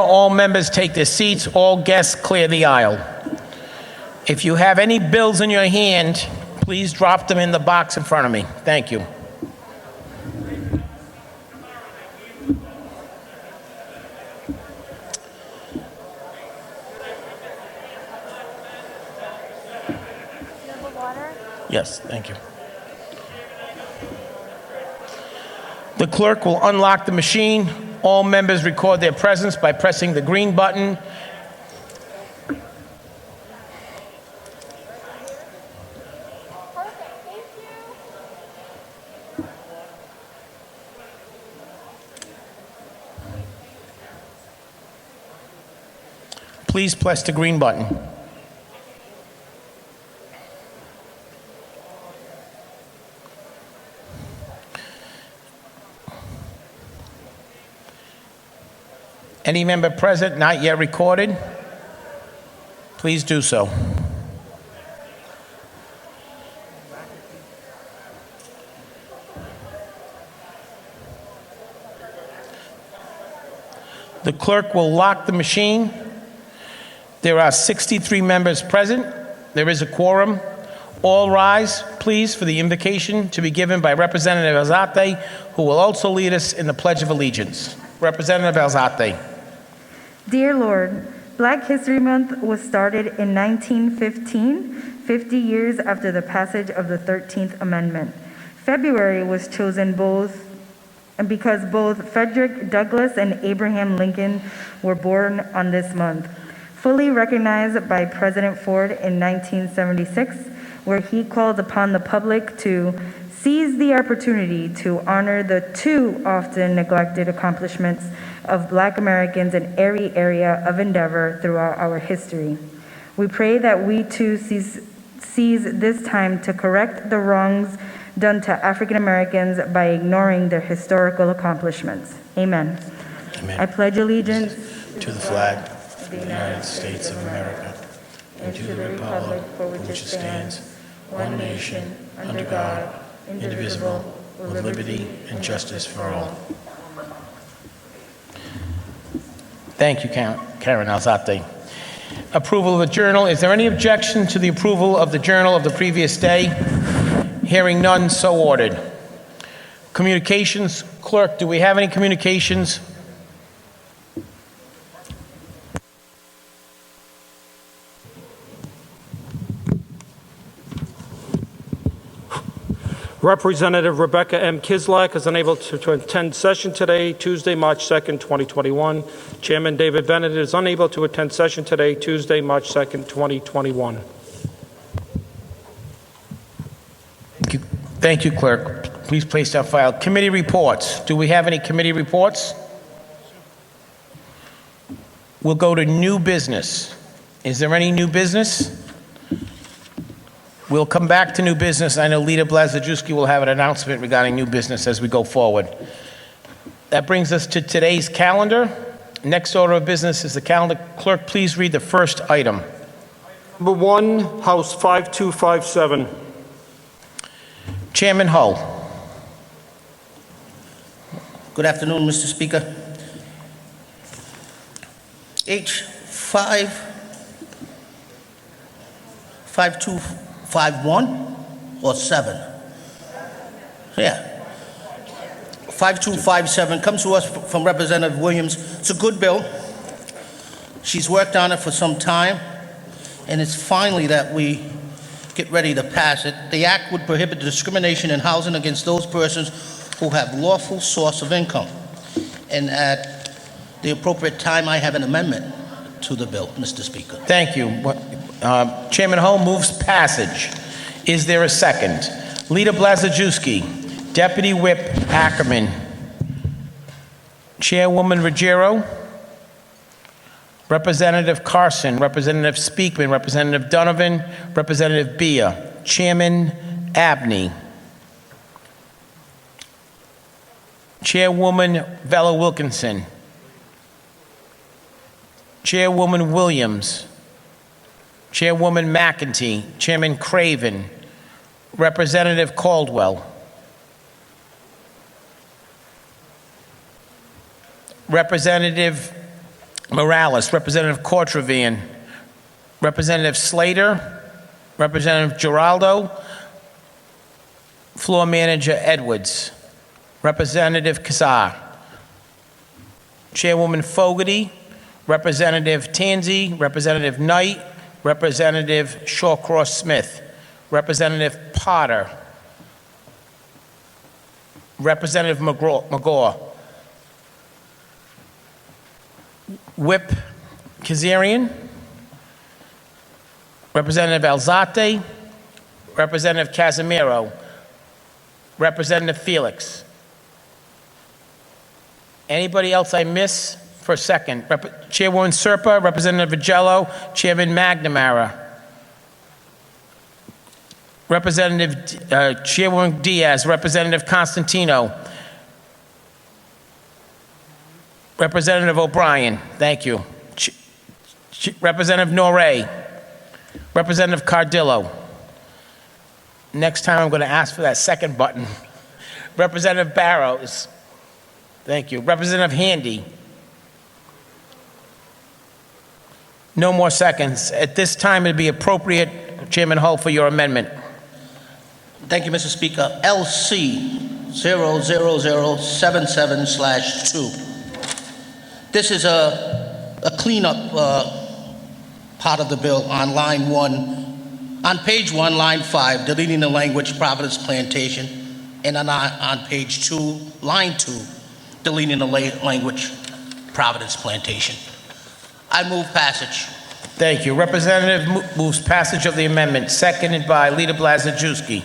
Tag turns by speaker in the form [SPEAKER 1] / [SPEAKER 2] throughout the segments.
[SPEAKER 1] All members take their seats. All guests clear the aisle. If you have any bills in your hand, please drop them in the box in front of me. Thank you. Yes, thank you. The clerk will unlock the machine. All members record their presence by pressing the green button. Please press the green button. Any member present not yet recorded, please do so. The clerk will lock the machine. There are 63 members present. There is a quorum. All rise, please, for the invocation to be given by Representative Alzate, who will also lead us in the Pledge of Allegiance. Representative Alzate.
[SPEAKER 2] Dear Lord, Black History Month was started in 1915, 50 years after the passage of the 13th Amendment. February was chosen because both Frederick Douglass and Abraham Lincoln were born on this month. Fully recognized by President Ford in 1976, where he called upon the public to seize the opportunity to honor the too often neglected accomplishments of Black Americans in every area of endeavor throughout our history. We pray that we too seize this time to correct the wrongs done to African Americans by ignoring their historical accomplishments. Amen.
[SPEAKER 1] Amen.
[SPEAKER 2] I pledge allegiance
[SPEAKER 1] To the flag of the United States of America and to the republic for which it stands, one nation, under God, indivisible, with liberty and justice for all. Thank you, Karen Alzate. Approval of the journal. Is there any objection to the approval of the journal of the previous day? Hearing none, so ordered. Communications. Clerk, do we have any communications?
[SPEAKER 3] Representative Rebecca M. Kislak is unable to attend session today, Tuesday, March 2nd, 2021. Chairman David Bennett is unable to attend session today, Tuesday, March 2nd, 2021.
[SPEAKER 1] Thank you, Clerk. Please place that file. Committee reports. Do we have any committee reports? We'll go to new business. Is there any new business? We'll come back to new business. I know Lita Blazajewski will have an announcement regarding new business as we go forward. That brings us to today's calendar. Next order of business is the calendar. Clerk, please read the first item.
[SPEAKER 3] Number 1, House 5257.
[SPEAKER 1] Chairman Hull.
[SPEAKER 4] Good afternoon, Mr. Speaker. H5251 or 7? Yeah. 5257 comes to us from Representative Williams. It's a good bill. She's worked on it for some time, and it's finally that we get ready to pass it. The act would prohibit discrimination in housing against those persons who have lawful source of income. And at the appropriate time, I have an amendment to the bill, Mr. Speaker.
[SPEAKER 1] Thank you. Chairman Hull moves passage. Is there a second? Lita Blazajewski, Deputy Whip Ackerman, Chairwoman Ruggiero, Representative Carson, Representative Speakman, Representative Donovan, Representative Bia, Chairman Abney, Chairwoman Vella Wilkinson, Chairwoman Williams, Chairwoman McEntee, Chairman Craven, Representative Caldwell, Representative Morales, Representative Cortravian, Representative Slater, Representative Giraldo, Floor Manager Edwards, Representative Kazar, Chairwoman Fogarty, Representative Tanzi, Representative Knight, Representative Shawcross Smith, Representative Potter, Representative McGaw, Whip Kazarian, Representative Alzate, Representative Casimiro, Representative Felix. Anybody else I miss for a second? Chairwoman Serpa, Representative Vigello, Chairman McNamara, Representative Chairwoman Diaz, Representative Constantino, Representative O'Brien, thank you. Representative Norrie, Representative Cardillo. Next time I'm going to ask for that second button. Representative Barrows, thank you. Representative Handy. No more seconds. At this time, it'd be appropriate, Chairman Hull, for your amendment.
[SPEAKER 4] Thank you, Mr. Speaker. LC 00077/2. This is a cleanup part of the bill on line 1. On page 1, line 5, deleting the language Providence Plantation, and on page 2, line 2, deleting the language Providence Plantation. I move passage.
[SPEAKER 1] Thank you. Representative moves passage of the amendment, seconded by Leader Blazajewski.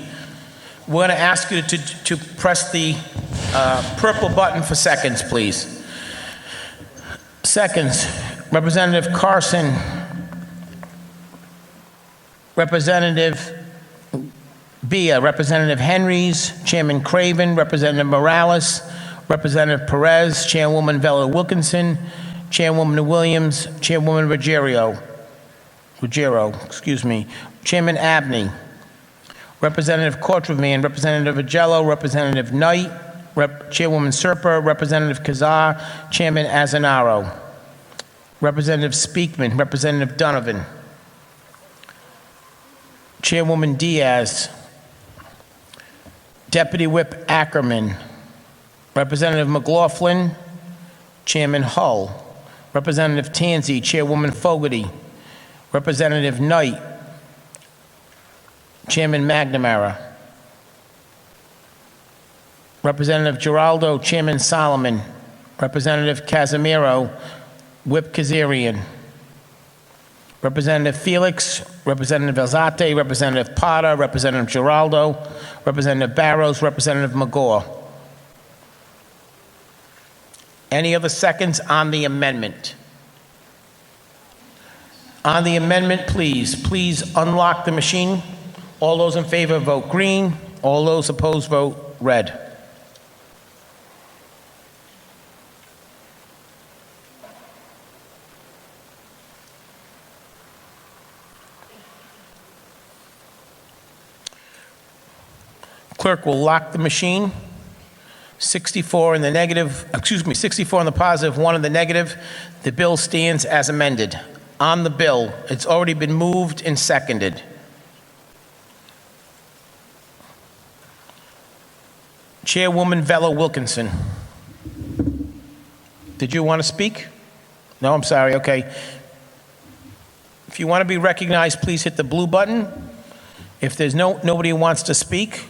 [SPEAKER 1] We're going to ask you to press the purple button for seconds, please. Seconds. Representative Carson. Representative Bia, Representative Henrys, Chairman Craven, Representative Morales, Representative Perez, Chairwoman Vella Wilkinson, Chairwoman Williams, Chairwoman Ruggiero, Chairman Abney, Representative Cortravian, Representative Vigello, Representative Knight, Chairwoman Serpa, Representative Kazar, Chairman Azanaro, Representative Speakman, Representative Donovan, Chairwoman Diaz, Deputy Whip Ackerman, Representative McLaughlin, Chairman Hull, Representative Tanzi, Chairwoman Fogarty, Representative Knight, Chairman McNamara, Representative Giraldo, Chairman Solomon, Representative Casimiro, Whip Kazarian, Representative Felix, Representative Alzate, Representative Potter, Representative Giraldo, Representative Barrows, Representative McGaw. Any other seconds on the amendment? On the amendment, please unlock the machine. All those in favor vote green. All those opposed vote red. Clerk will lock the machine. 64 in the negative, 64 in the positive, 1 in the negative. The bill stands as amended. On the bill, it's already been moved and seconded. Chairwoman Vella Wilkinson. Did you want to speak? No, I'm sorry, okay. If you want to be recognized, please hit the blue button. If there's nobody who wants to speak,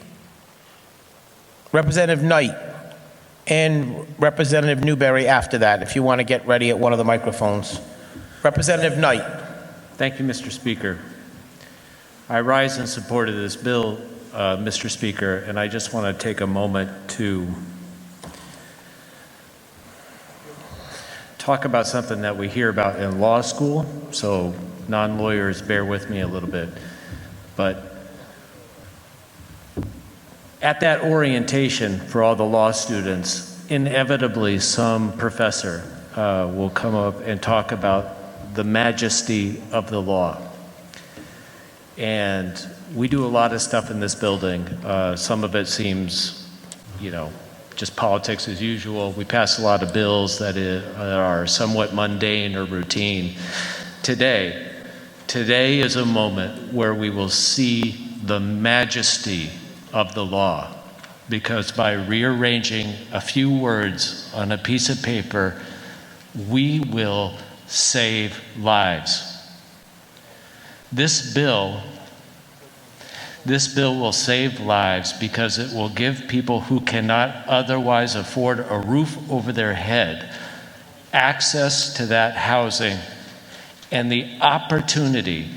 [SPEAKER 1] Representative Knight and Representative Newberry after that, if you want to get ready at one of the microphones. Representative Knight.
[SPEAKER 5] Thank you, Mr. Speaker. I rise in support of this bill, Mr. Speaker, and I just want to take a moment to talk about something that we hear about in law school, so non-lawyers bear with me a little bit. But at that orientation for all the law students, inevitably some professor will come up and talk about the majesty of the law. And we do a lot of stuff in this building. Some of it seems, just politics as usual. We pass a lot of bills that are somewhat mundane or routine. Today is a moment where we will see the majesty of the law, because by rearranging a few words on a piece of paper, we will save lives. This bill will save lives because it will give people who cannot otherwise afford a roof over their head access to that housing and the opportunity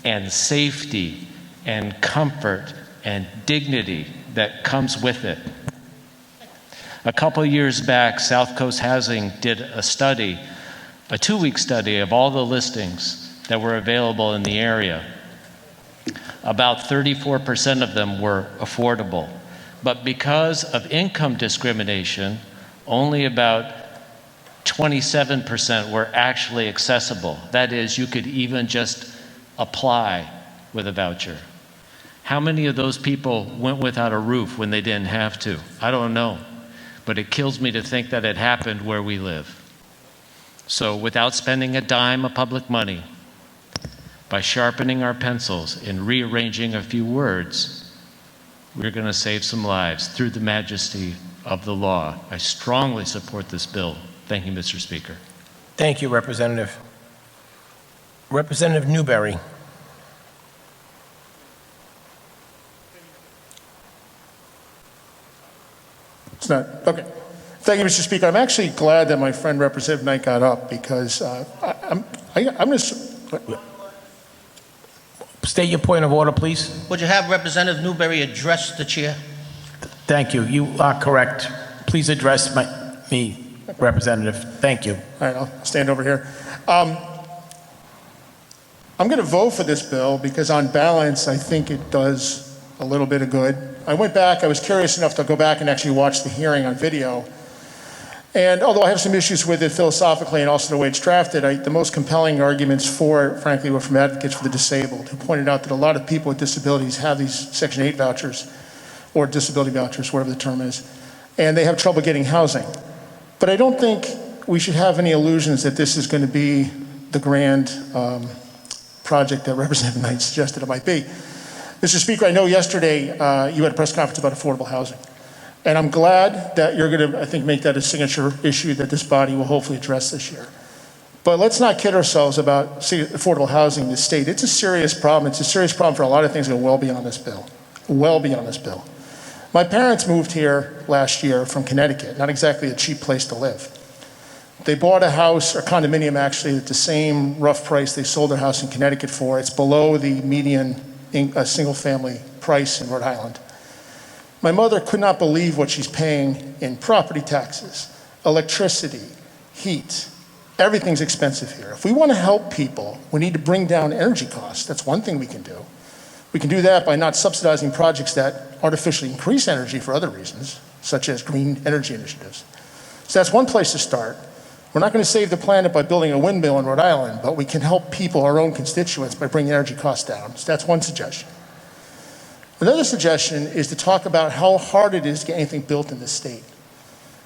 [SPEAKER 5] and safety and comfort and dignity that comes with it. A couple years back, South Coast Housing did a study, a 2-week study of all the listings that were available in the area. About 34% of them were affordable. But because of income discrimination, only about 27% were actually accessible. That is, you could even just apply with a voucher. How many of those people went without a roof when they didn't have to? I don't know. But it kills me to think that it happened where we live. So without spending a dime of public money, by sharpening our pencils and rearranging a few words, we're going to save some lives through the majesty of the law. I strongly support this bill. Thank you, Mr. Speaker.
[SPEAKER 1] Thank you, Representative. Representative Newberry.
[SPEAKER 6] It's not, okay. Thank you, Mr. Speaker. I'm actually glad that my friend Representative Knight got up because I'm going to...
[SPEAKER 1] State your point of order, please.
[SPEAKER 4] Would you have Representative Newberry address the chair?
[SPEAKER 1] Thank you. You are correct. Please address me, Representative. Thank you.
[SPEAKER 6] All right, I'll stand over here. I'm going to vote for this bill because on balance, I think it does a little bit of good. I went back, I was curious enough to go back and actually watch the hearing on video. And although I have some issues with it philosophically and also the way it's drafted, the most compelling arguments for it, frankly, were from advocates for the disabled, who pointed out that a lot of people with disabilities have these Section 8 vouchers, or disability vouchers, whatever the term is, and they have trouble getting housing. But I don't think we should have any illusions that this is going to be the grand project that Representative Knight suggested it might be. Mr. Speaker, I know yesterday you had a press conference about affordable housing. And I'm glad that you're going to, I think, make that a signature issue that this body will hopefully address this year. But let's not kid ourselves about affordable housing in the state. It's a serious problem. It's a serious problem for a lot of things that go well beyond this bill. Well beyond this bill. My parents moved here last year from Connecticut, not exactly a cheap place to live. They bought a house, or condominium actually, at the same rough price they sold their house in Connecticut for. It's below the median single family price in Rhode Island. My mother could not believe what she's paying in property taxes, electricity, heat. Everything's expensive here. If we want to help people, we need to bring down energy costs. That's one thing we can do. We can do that by not subsidizing projects that artificially increase energy for other reasons, such as green energy initiatives. So that's one place to start. We're not going to save the planet by building a windmill in Rhode Island, but we can help people, our own constituents, by bringing energy costs down. So that's one suggestion. Another suggestion is to talk about how hard it is to get anything built in this state.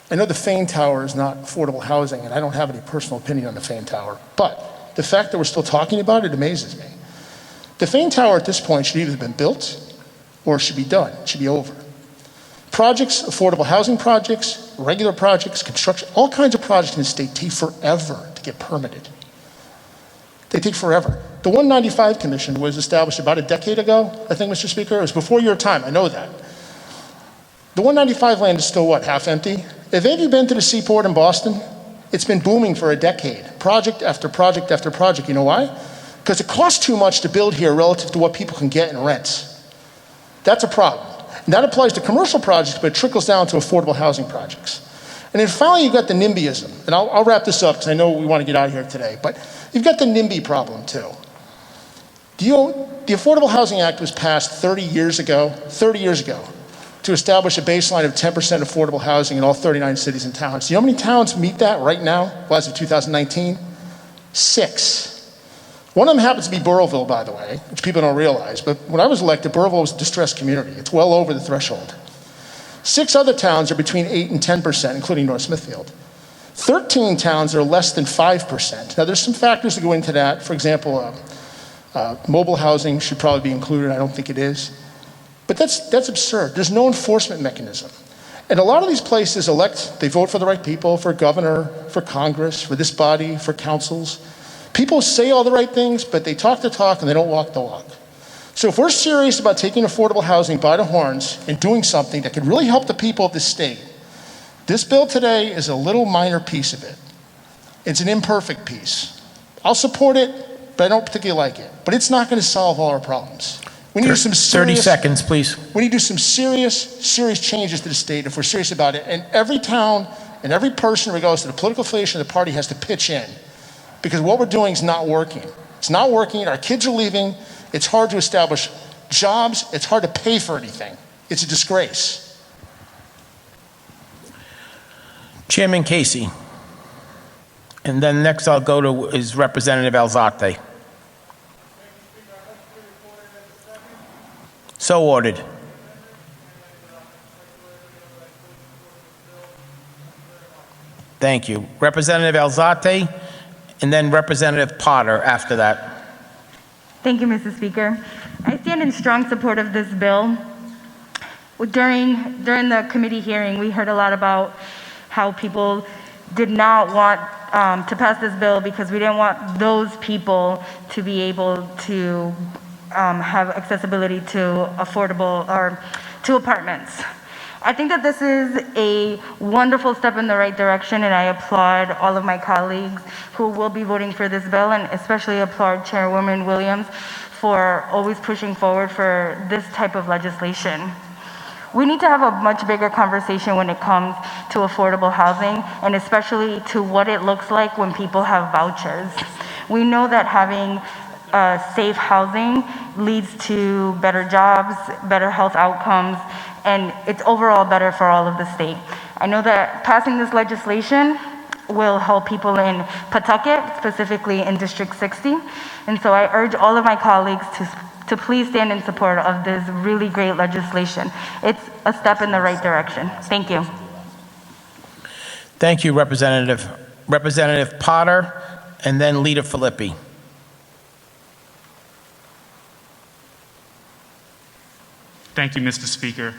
[SPEAKER 6] I know the Fane Tower is not affordable housing, and I don't have any personal opinion on the Fane Tower, but the fact that we're still talking about it amazes me. The Fane Tower at this point should either have been built or should be done. It should be over. Projects, affordable housing projects, regular projects, construction, all kinds of projects in the state take forever to get permitted. They take forever. The 195 Commission was established about a decade ago, I think, Mr. Speaker. It was before your time, I know that. The 195 land is still, what, half empty? Have any of you been to the seaport in Boston? It's been booming for a decade, project after project after project. You know why? Because it costs too much to build here relative to what people can get in rents. That's a problem. And that applies to commercial projects, but it trickles down to affordable housing projects. And then finally, you've got the NIMBYism. And I'll wrap this up because I know we want to get out of here today. But you've got the NIMBY problem, too. The Affordable Housing Act was passed 30 years ago, to establish a baseline of 10% affordable housing in all 39 cities and towns. Do you know how many towns meet that right now, as of 2019? 6. One of them happens to be Burrillville, by the way, which people don't realize. But when I was elected, Burrillville was a distressed community. It's well over the threshold. 6 other towns are between 8 and 10%, including North Smithfield. 13 towns are less than 5%. Now, there's some factors that go into that. For example, mobile housing should probably be included. I don't think it is. But that's absurd. There's no enforcement mechanism. And a lot of these places they vote for the right people, for governor, for Congress, for this body, for councils. People say all the right things, but they talk the talk and they don't walk the walk. So if we're serious about taking affordable housing by the horns and doing something that could really help the people of this state, this bill today is a little minor piece of it. It's an imperfect piece. I'll support it, but I don't particularly like it. But it's not going to solve all our problems. We need some
[SPEAKER 1] 30
[SPEAKER 6] serious,
[SPEAKER 1] seconds, please.
[SPEAKER 6] We need to do some serious changes to the state if we're serious about it. And every town and every person, regardless of the political affiliation of the party, has to pitch in. Because what we're doing is not working. It's not working. Our kids are leaving. It's hard to establish jobs. It's hard to pay for anything. It's a disgrace.
[SPEAKER 1] Chairman Casey. And then next I'll go to is Representative Alzate. So ordered. Thank you. Representative Alzate, and then Representative Potter after that.
[SPEAKER 2] Thank you, Mr. Speaker. I stand in strong support of this bill. During the committee hearing, we heard a lot about how people did not want to pass this bill because we didn't want those people to be able to have accessibility to affordable or to apartments. I think that this is a wonderful step in the right direction, and I applaud all of my colleagues who will be voting for this bill, and especially applaud Chairwoman Williams for always pushing forward for this type of legislation. We need to have a much bigger conversation when it comes to affordable housing, and especially to what it looks like when people have vouchers. We know that having safe housing leads to better jobs, better health outcomes, and it's overall better for all of the state. I know that passing this legislation will help people in Pawtucket, specifically in District 60, and so I urge all of my colleagues to please stand in support of this really great legislation. It's a step in the right direction. Thank you.
[SPEAKER 1] Thank you, Representative. Representative Potter, and then Leader Filippi.
[SPEAKER 7] Thank you, Mr. Speaker.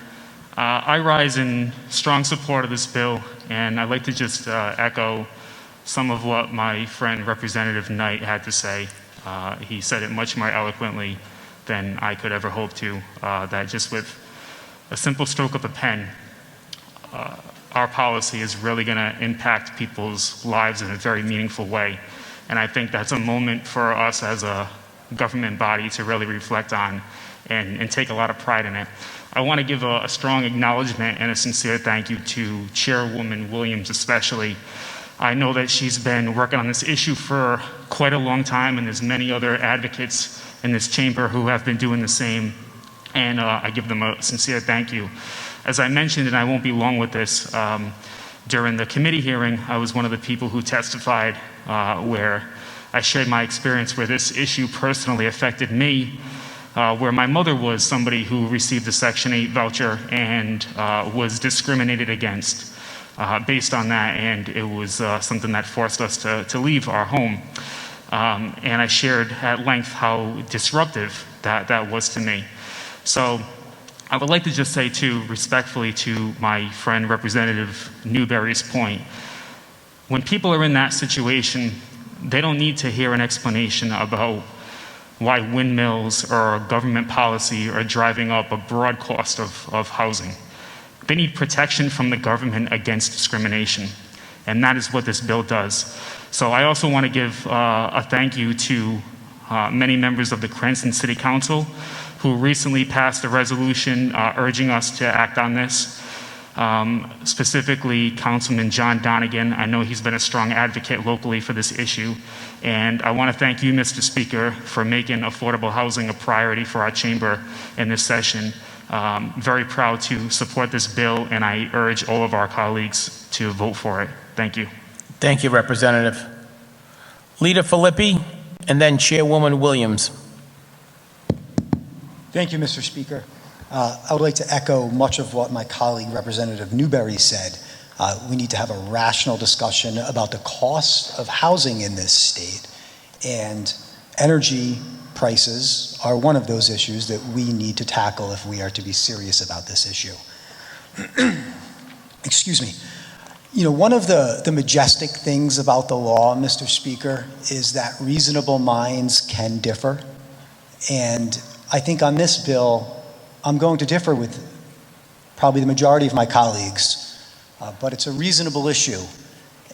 [SPEAKER 7] I rise in strong support of this bill, and I'd like to just echo some of what my friend Representative Knight had to say. He said it much more eloquently than I could ever hope to, that just with a simple stroke of a pen, our policy is really going to impact people's lives in a very meaningful way. And I think that's a moment for us as a government body to really reflect on and take a lot of pride in it. I want to give a strong acknowledgement and a sincere thank you to Chairwoman Williams especially. I know that she's been working on this issue for quite a long time, and there's many other advocates in this chamber who have been doing the same, and I give them a sincere thank you. As I mentioned, and I won't be long with this, during the committee hearing, I was one of the people who testified where I shared my experience where this issue personally affected me, where my mother was somebody who received a Section 8 voucher and was discriminated against based on that, and it was something that forced us to leave our home. And I shared at length how disruptive that was to me. So I would like to just say too, respectfully to my friend Representative Newberry's point, when people are in that situation, they don't need to hear an explanation about why windmills or government policy are driving up a broad cost of housing. They need protection from the government against discrimination, and that is what this bill does. So I also want to give a thank you to many members of the Cranston City Council who recently passed a resolution urging us to act on this. Specifically, Councilman John Donegan. I know he's been a strong advocate locally for this issue. And I want to thank you, Mr. Speaker, for making affordable housing a priority for our chamber in this session. Very proud to support this bill, and I urge all of our colleagues to vote for it. Thank you.
[SPEAKER 1] Thank you, Representative. Leader Filippi, and then Chairwoman Williams.
[SPEAKER 8] Thank you, Mr. Speaker. I would like to echo much of what my colleague, Representative Newberry, said. We need to have a rational discussion about the cost of housing in this state, and energy prices are one of those issues that we need to tackle if we are to be serious about this issue. Excuse me. You know, one of the majestic things about the law, Mr. Speaker, is that reasonable minds can differ. And I think on this bill, I'm going to differ with probably the majority of my colleagues, but it's a reasonable issue,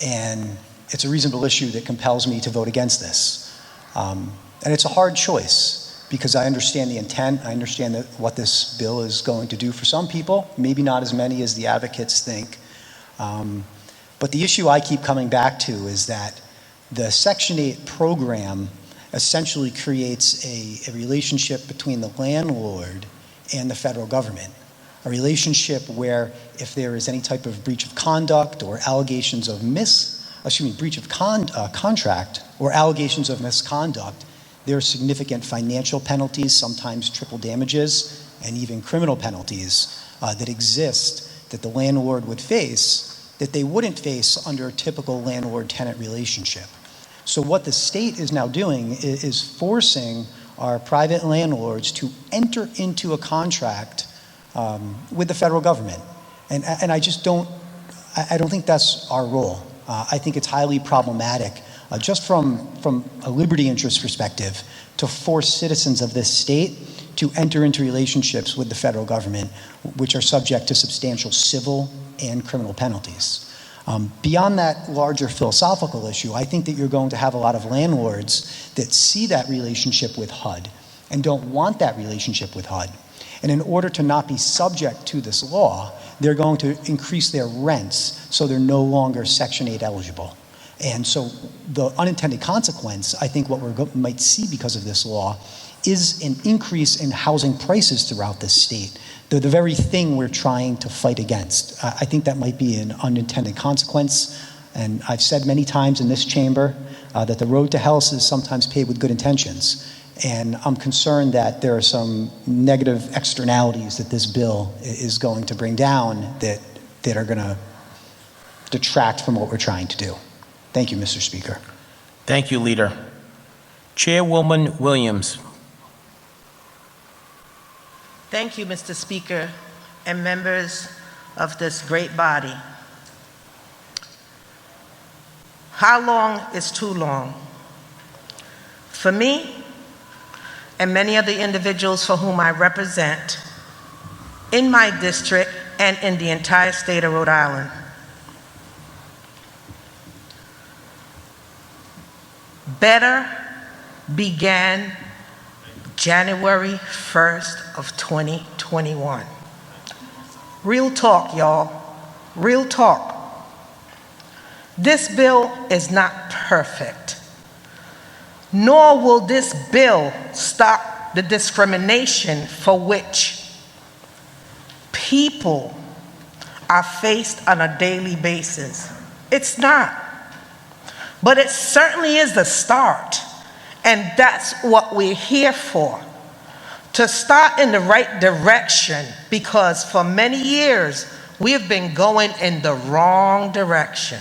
[SPEAKER 8] and it's a reasonable issue that compels me to vote against this. And it's a hard choice, because I understand the intent, I understand that what this bill is going to do for some people, maybe not as many as the advocates think. But the issue I keep coming back to is that the Section 8 program essentially creates a relationship between the landlord and the federal government, a relationship where if there is any type of breach of conduct or allegations of breach of contract or allegations of misconduct, there are significant financial penalties, sometimes triple damages, and even criminal penalties that exist that the landlord would face that they wouldn't face under a typical landlord-tenant relationship. So what the state is now doing is forcing our private landlords to enter into a contract with the federal government. And I just don't think that's our role. I think it's highly problematic, just from a liberty interest perspective, to force citizens of this state to enter into relationships with the federal government, which are subject to substantial civil and criminal penalties. Beyond that larger philosophical issue, I think that you're going to have a lot of landlords that see that relationship with HUD and don't want that relationship with HUD. And in order to not be subject to this law, they're going to increase their rents so they're no longer Section 8 eligible. And so the unintended consequence, I think what we might see because of this law, is an increase in housing prices throughout this state. They're the very thing we're trying to fight against. I think that might be an unintended consequence. And I've said many times in this chamber that the road to hell is sometimes paved with good intentions. And I'm concerned that there are some negative externalities that this bill is going to bring down that are going to detract from what we're trying to do. Thank you, Mr. Speaker.
[SPEAKER 1] Thank you, Leader. Chairwoman Williams.
[SPEAKER 9] Thank you, Mr. Speaker, and members of this great body. How long is too long? For me, and many of the individuals for whom I represent in my district and in the entire state of Rhode Island. Better began January 1st of 2021. Real talk, y'all. Real talk. This bill is not perfect, nor will this bill stop the discrimination for which people are faced on a daily basis. It's not. But it certainly is the start. And that's what we're here for, to start in the right direction, because for many years, we have been going in the wrong direction.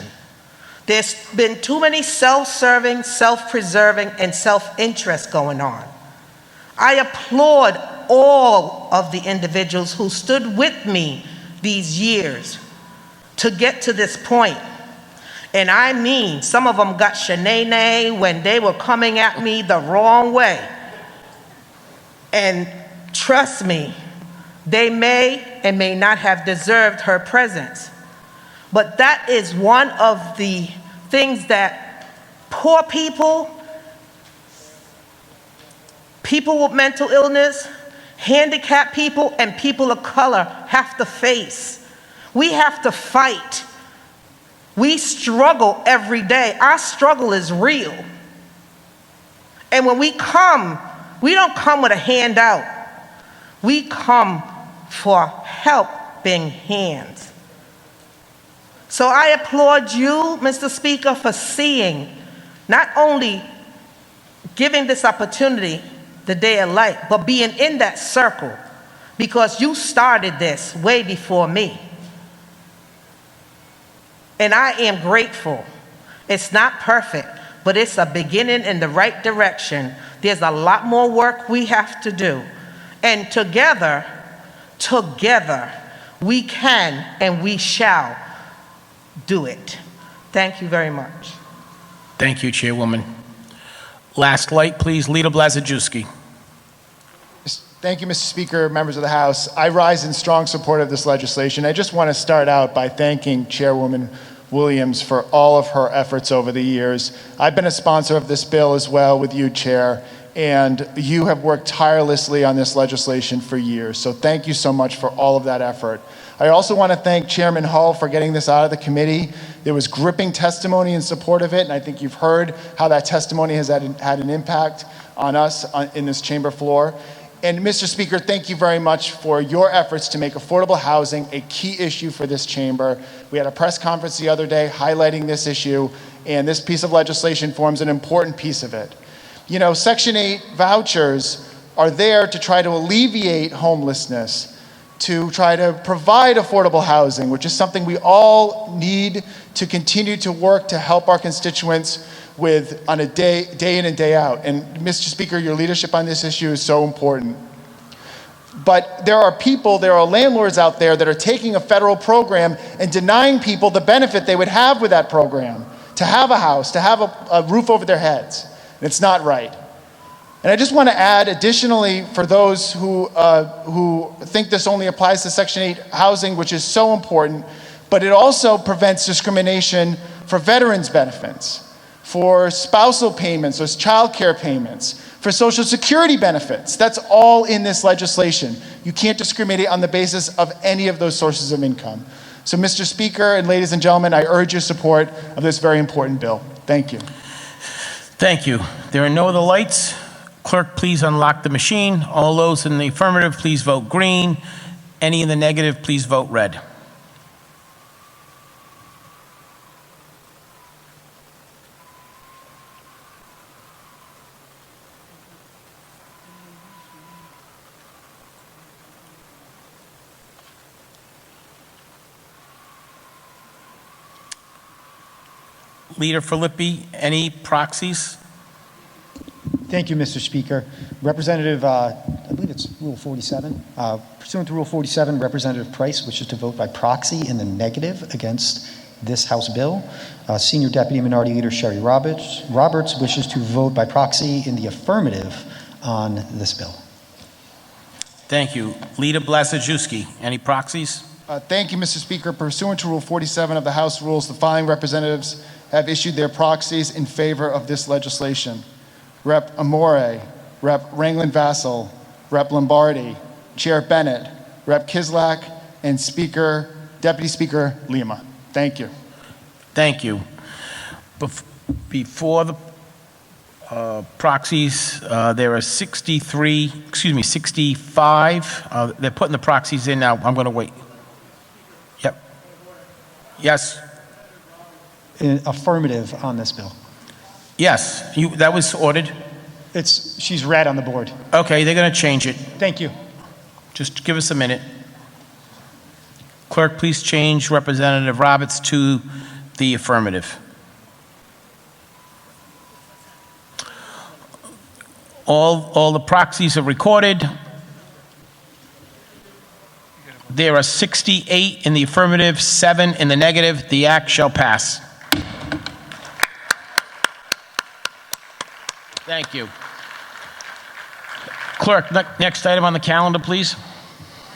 [SPEAKER 9] There's been too many self-serving, self-preserving, and self-interest going on. I applaud all of the individuals who stood with me these years to get to this point. And I mean, some of them got shanae when they were coming at me the wrong way. And trust me, they may and may not have deserved her presence. But that is one of the things that poor people, people with mental illness, handicapped people, and people of color have to face. We have to fight. We struggle every day. Our struggle is real. And when we come, we don't come with a handout. We come for helping hands. So I applaud you, Mr. Speaker, for seeing, not only giving this opportunity the day of light, but being in that circle. because you started this way before me. And I am grateful. It's not perfect, but it's a beginning in the right direction. There's a lot more work we have to do. And together, we can and we shall do it. Thank you very much.
[SPEAKER 1] Thank you, Chairwoman. Last light, please. Leader Blazajewski.
[SPEAKER 6] Thank you, Mr. Speaker, members of the House. I rise in strong support of this legislation. I just want to start out by thanking Chairwoman Williams for all of her efforts over the years. I've been a sponsor of this bill as well with you, Chair, and you have worked tirelessly on this legislation for years. So thank you so much for all of that effort. I also want to thank Chairman Hull for getting this out of the committee. There was gripping testimony in support of it, and I think you've heard how that testimony has had an impact on us in this chamber floor. And Mr. Speaker, thank you very much for your efforts to make affordable housing a key issue for this chamber. We had a press conference the other day highlighting this issue, and this piece of legislation forms an important piece of it. You know, Section 8 vouchers are there to try to alleviate homelessness, to try to provide affordable housing, which is something we all need to continue to work to help our constituents with on a day in and day out. And Mr. Speaker, your leadership on this issue is so important. But there are landlords out there that are taking a federal program and denying people the benefit they would have with that program, to have a house, to have a roof over their heads. And it's not right. And I just want to add, additionally, for those who think this only applies to Section 8 housing, which is so important, but it also prevents discrimination for veterans' benefits, for spousal payments or child care payments, for Social Security benefits. That's all in this legislation. You can't discriminate on the basis of any of those sources of income. So, Mr. Speaker and ladies and gentlemen, I urge your support of this very important bill. Thank you.
[SPEAKER 1] Thank you. There are no other lights. Clerk, please unlock the machine. All those in the affirmative, please vote green. Any in the negative, please vote red. Leader Filippi, any proxies?
[SPEAKER 8] Thank you, Mr. Speaker. Representative, I believe it's Rule 47. Pursuant to Rule 47, Representative Price wishes to vote by proxy in the negative against this House bill. Senior Deputy Minority Leader Sherry Roberts wishes to vote by proxy in the affirmative on this bill.
[SPEAKER 1] Thank you. Leader Blazajewski, any proxies?
[SPEAKER 6] Thank you, Mr. Speaker. Pursuant to Rule 47 of the House rules, the following representatives have issued their proxies in favor of this legislation. Rep. Amore, Rep. Ranglin-Vassell, Rep. Lombardi, Chair Bennett, Rep. Kislak, and Deputy Speaker Lima. Thank you.
[SPEAKER 1] Thank you. Before the proxies, there are 65. They're putting the proxies in now. I'm going to wait. Yep. Yes.
[SPEAKER 8] Affirmative on this bill.
[SPEAKER 1] Yes. That was ordered.
[SPEAKER 8] She's red on the board.
[SPEAKER 1] Okay, they're going to change it.
[SPEAKER 8] Thank you.
[SPEAKER 1] Just give us a minute. Clerk, please change Representative Roberts to the affirmative. All the proxies are recorded. There are 68 in the affirmative, 7 in the negative. The act shall pass. Thank you. Clerk, next item on the calendar, please.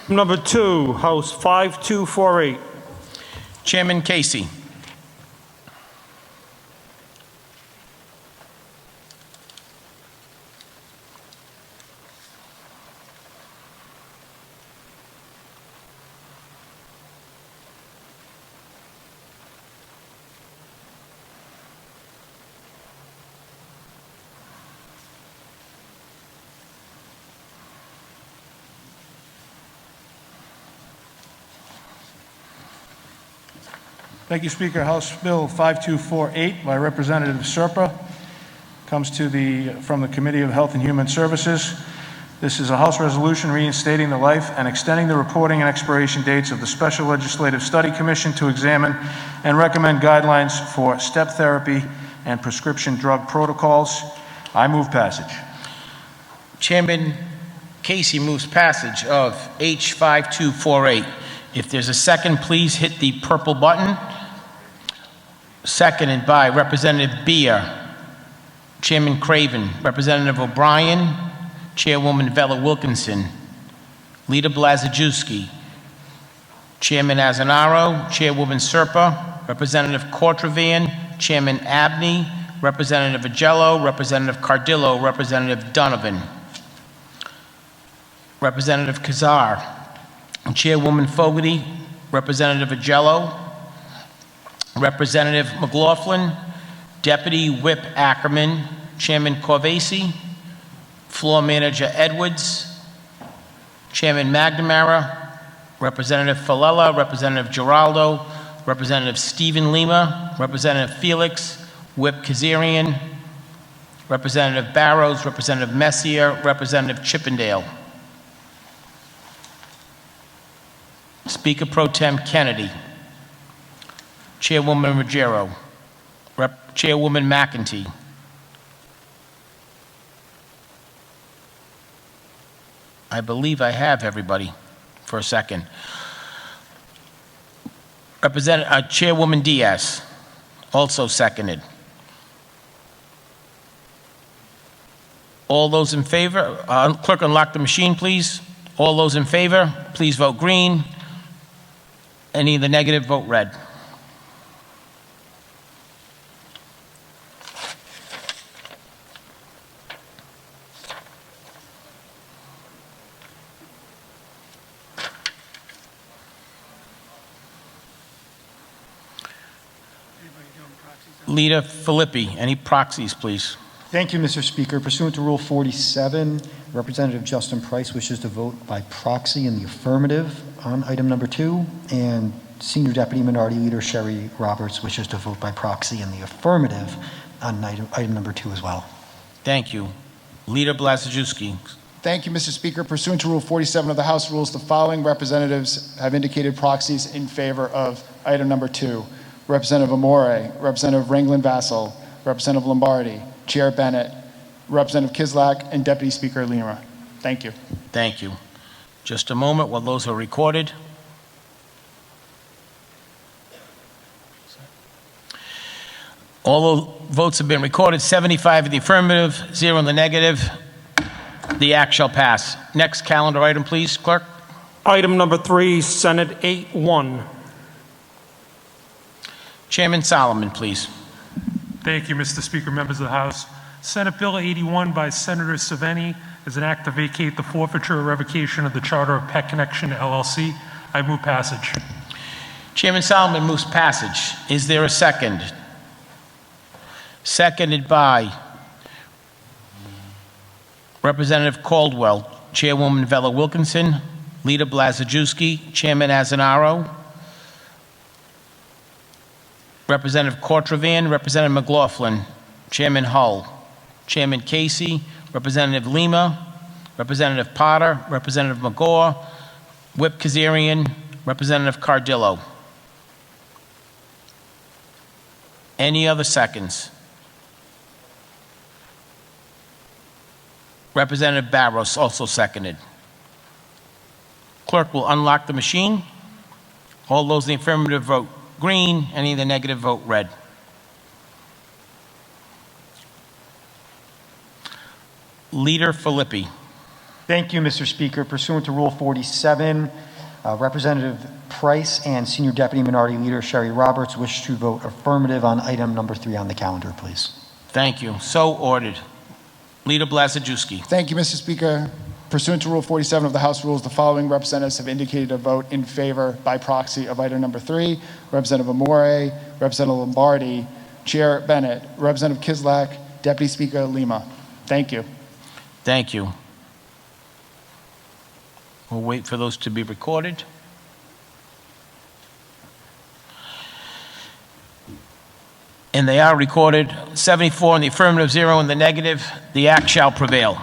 [SPEAKER 3] Number 2, House 5248.
[SPEAKER 1] Chairman Casey.
[SPEAKER 10] Thank you, Speaker. House Bill 5248 by Representative Serpa comes from the Committee of Health and Human Services. This is a House resolution reinstating the life and extending the reporting and expiration dates of the Special Legislative Study Commission to examine and recommend guidelines for step therapy and prescription drug protocols. I move passage.
[SPEAKER 1] Chairman Casey moves passage of H5248. If there's a second, please hit the purple button. Seconded by Representative Beer, Chairman Craven, Representative O'Brien, Chairwoman Vella Wilkinson, Leader Blazajewski, Chairman Azanaro, Chairwoman Serpa, Representative Cortravan, Chairman Abney, Representative Agello, Representative Cardillo, Representative Donovan, Representative Kazar, Chairwoman Fogarty, Representative Agello, Representative McLaughlin, Deputy Whip Ackerman, Chairman Corvasi, Floor Manager Edwards, Chairman McNamara, Representative Falella, Representative Giraldo, Representative Stephen Lima, Representative Felix, Whip Kazarian, Representative Barrows, Representative Messier, Representative Chippendale. Speaker Pro Tem Kennedy, Chairwoman Ruggiero, Chairwoman McEntee, I believe I have everybody for a second. Chairwoman Diaz, also seconded. All those in favor, clerk unlock the machine, please. All those in favor, please vote green. Any of the negative, vote red. Leader Filippi, any proxies, please?
[SPEAKER 8] Thank you, Mr. Speaker. Pursuant to Rule 47, Representative Justin Price wishes to vote by proxy in the affirmative on item number 2, and Senior Deputy Minority Leader Sherry Roberts wishes to vote by proxy in the affirmative on item number 2 as well.
[SPEAKER 1] Thank you. Leader Blazajewski.
[SPEAKER 6] Thank you, Mr. Speaker. Pursuant to Rule 47 of the House rules, the following representatives have indicated proxies in favor of item number 2. Representative Amore, Representative Ranglin-Vassal, Representative Lombardi, Chair Bennett, Representative Kislak, and Deputy Speaker Lima. Thank you.
[SPEAKER 1] Thank you. Just a moment while those are recorded. All the votes have been recorded, 75 in the affirmative, 0 in the negative. The act shall pass. Next calendar item, please, clerk.
[SPEAKER 3] Item number 3, Senate 8-1.
[SPEAKER 1] Chairman Solomon, please.
[SPEAKER 11] Thank you, Mr. Speaker, members of the House. Senate Bill 81 by Senator Saveni is an act to vacate the forfeiture or revocation of the charter of Pet Connection LLC. I move passage.
[SPEAKER 1] Chairman Solomon moves passage. Is there a second? Seconded by Representative Caldwell, Chairwoman Vella Wilkinson, Leader Blazajewski, Chairman Azanaro, Representative Cortravan, Representative McLaughlin, Chairman Hull, Chairman Casey, Representative Lima, Representative Potter, Representative McGaugh, Whip Kazarian, Representative Cardillo. Any other seconds? Representative Barros also seconded. Clerk will unlock the machine. All those in the affirmative vote green, any of the negative vote red. Leader Filippi.
[SPEAKER 8] Thank you, Mr. Speaker. Pursuant to Rule 47, Representative Price and Senior Deputy Minority Leader Sherry Roberts wish to vote affirmative on item number 3 on the calendar, please.
[SPEAKER 1] Thank you. So ordered. Leader Blazajewski.
[SPEAKER 6] Thank you, Mr. Speaker. Pursuant to Rule 47 of the House rules, the following representatives have indicated a vote in favor by proxy of item number 3. Representative Amore, Representative Lombardi, Chair Bennett, Representative Kislak, Deputy Speaker Lima. Thank you.
[SPEAKER 1] Thank you. We'll wait for those to be recorded. And they are recorded. 74 in the affirmative, 0 in the negative. The act shall prevail.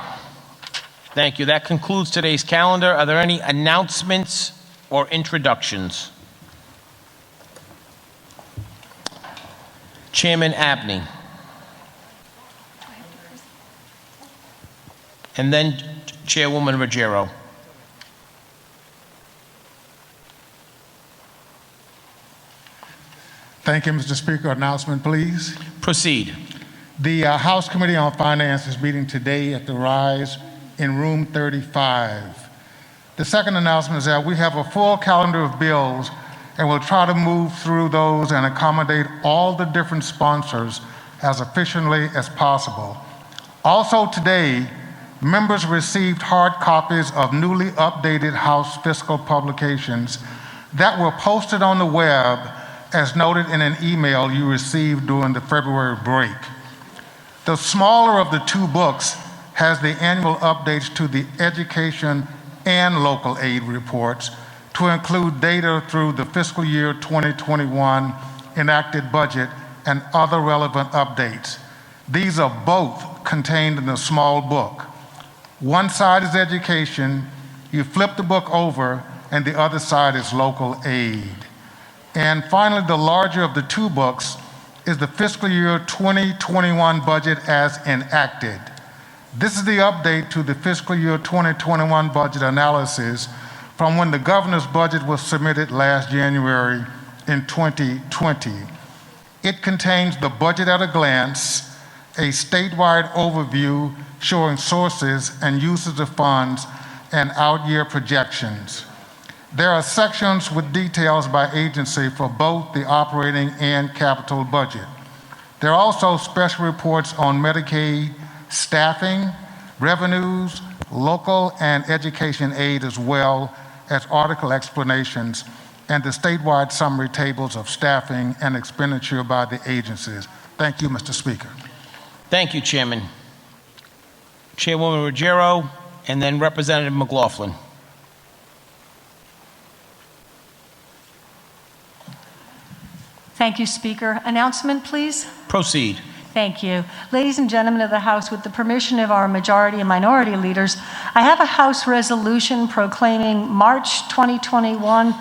[SPEAKER 1] Thank you. That concludes today's calendar. Are there any announcements or introductions? Chairman Abney. And then Chairwoman Ruggiero.
[SPEAKER 12] Thank you, Mr. Speaker. Announcement, please.
[SPEAKER 1] Proceed.
[SPEAKER 12] The House Committee on Finance is meeting today at the Rise in room 35. The second announcement is that we have a full calendar of bills, and we'll try to move through those and accommodate all the different sponsors as efficiently as possible. Also today, members received hard copies of newly updated House fiscal publications that were posted on the web as noted in an email you received during the February break. The smaller of the two books has the annual updates to the education and local aid reports to include data through the fiscal year 2021 enacted budget and other relevant updates. These are both contained in the small book. One side is education, you flip the book over, and the other side is local aid. And finally, the larger of the two books is the fiscal year 2021 budget as enacted. This is the update to the fiscal year 2021 budget analysis from when the governor's budget was submitted last January in 2020. It contains the budget at a glance, a statewide overview showing sources and uses of funds, and out-year projections. There are sections with details by agency for both the operating and capital budget. There are also special reports on Medicaid staffing, revenues, local and education aid, as well as article explanations and the statewide summary tables of staffing and expenditure by the agencies. Thank you, Mr. Speaker.
[SPEAKER 1] Thank you, Chairman. Chairwoman Ruggiero, and then Representative McLaughlin.
[SPEAKER 13] Thank you, Speaker. Announcement, please.
[SPEAKER 1] Proceed.
[SPEAKER 13] Thank you. Ladies and gentlemen of the House, with the permission of our majority and minority leaders, I have a House resolution proclaiming March 2021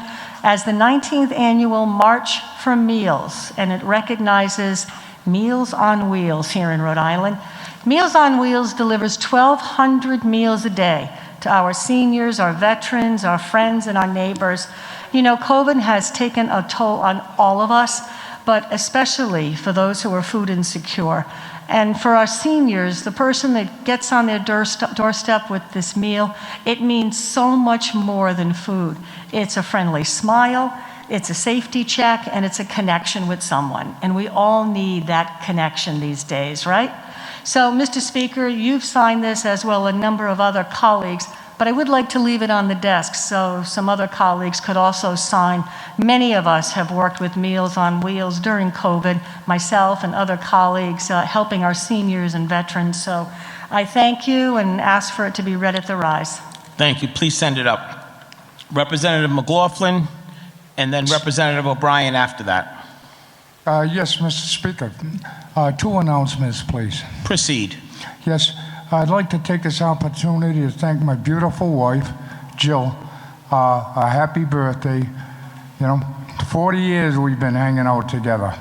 [SPEAKER 13] as the 19th annual March for Meals, and it recognizes Meals on Wheels here in Rhode Island. Meals on Wheels delivers 1,200 meals a day to our seniors, our veterans, our friends, and our neighbors. You know, COVID has taken a toll on all of us, but especially for those who are food insecure. And for our seniors, the person that gets on their doorstep with this meal, it means so much more than food. It's a friendly smile, it's a safety check, and it's a connection with someone. And we all need that connection these days, right? So, Mr. Speaker, you've signed this as well as a number of other colleagues, but I would like to leave it on the desk so some other colleagues could also sign. Many of us have worked with Meals on Wheels during COVID, myself and other colleagues helping our seniors and veterans. So I thank you and ask for it to be read at the Rise.
[SPEAKER 1] Thank you. Please send it up. Representative McLaughlin, and then Representative O'Brien after that.
[SPEAKER 14] Yes, Mr. Speaker. Two announcements, please.
[SPEAKER 1] Proceed.
[SPEAKER 14] Yes. I'd like to take this opportunity to thank my beautiful wife, Jill. A happy birthday. You know, 40 years we've been hanging out together.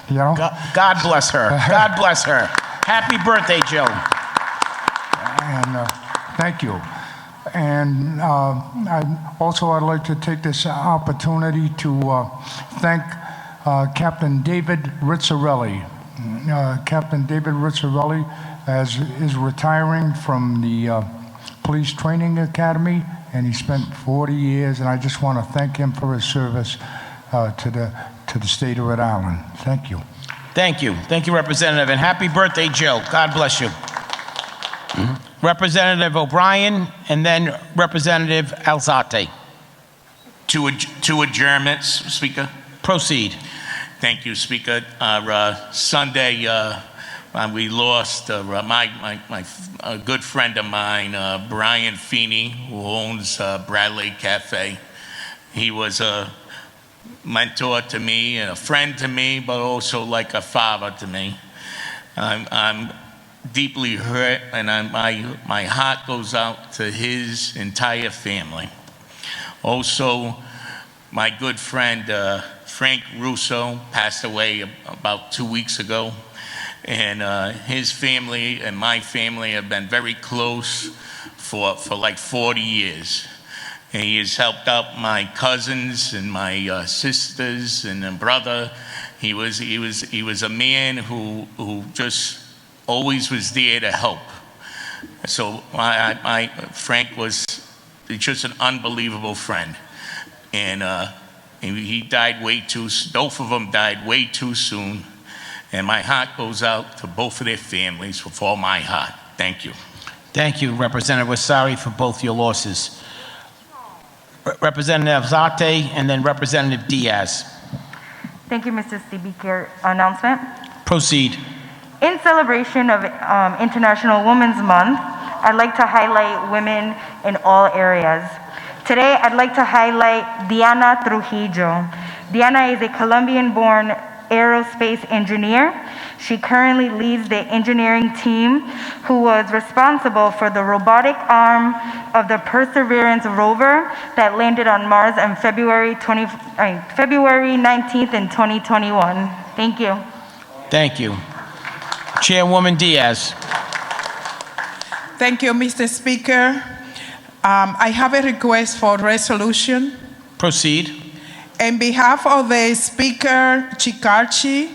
[SPEAKER 14] You know?
[SPEAKER 1] God bless her. God bless her. Happy birthday, Jill.
[SPEAKER 14] And thank you. And I'd like to take this opportunity to thank Captain David Rizzarelli. Captain David Rizzarelli is retiring from the Police Training Academy, and he spent 40 years, and I just want to thank him for his service to the state of Rhode Island. Thank you.
[SPEAKER 1] Thank you. Thank you, Representative, and happy birthday, Jill. God bless you. Representative O'Brien, and then Representative Alzate.
[SPEAKER 15] Two adjournments, Speaker.
[SPEAKER 1] Proceed.
[SPEAKER 15] Thank you, Speaker. Sunday, we lost a good friend of mine, Brian Feeney, who owns Bradley Cafe. He was a mentor to me and a friend to me, but also like a father to me. I'm deeply hurt, and my heart goes out to his entire family. Also, my good friend Frank Russo passed away about 2 weeks ago, and his family and my family have been very close for like 40 years. And he has helped out my cousins and my sisters and a brother. He was a man who just always was there to help. So Frank was just an unbelievable friend, and he died both of them died way too soon. And my heart goes out to both of their families with all my heart. Thank you.
[SPEAKER 1] Thank you, Representative. We're sorry for both your losses. Representative Alzate and then Representative Diaz.
[SPEAKER 2] Thank you, Mr. Speaker. Announcement.
[SPEAKER 1] Proceed.
[SPEAKER 2] In celebration of International Women's Month, I'd like to highlight women in all areas. Today, I'd like to highlight Diana Trujillo. Diana is a Colombian-born aerospace engineer. She currently leads the engineering team who was responsible for the robotic arm of the Perseverance rover that landed on Mars on February 19th in 2021. Thank you.
[SPEAKER 1] Thank you. Chairwoman Diaz.
[SPEAKER 9] Thank you, Mr. Speaker. I have a request for resolution.
[SPEAKER 1] Proceed.
[SPEAKER 9] On behalf of the Speaker Chikarchi,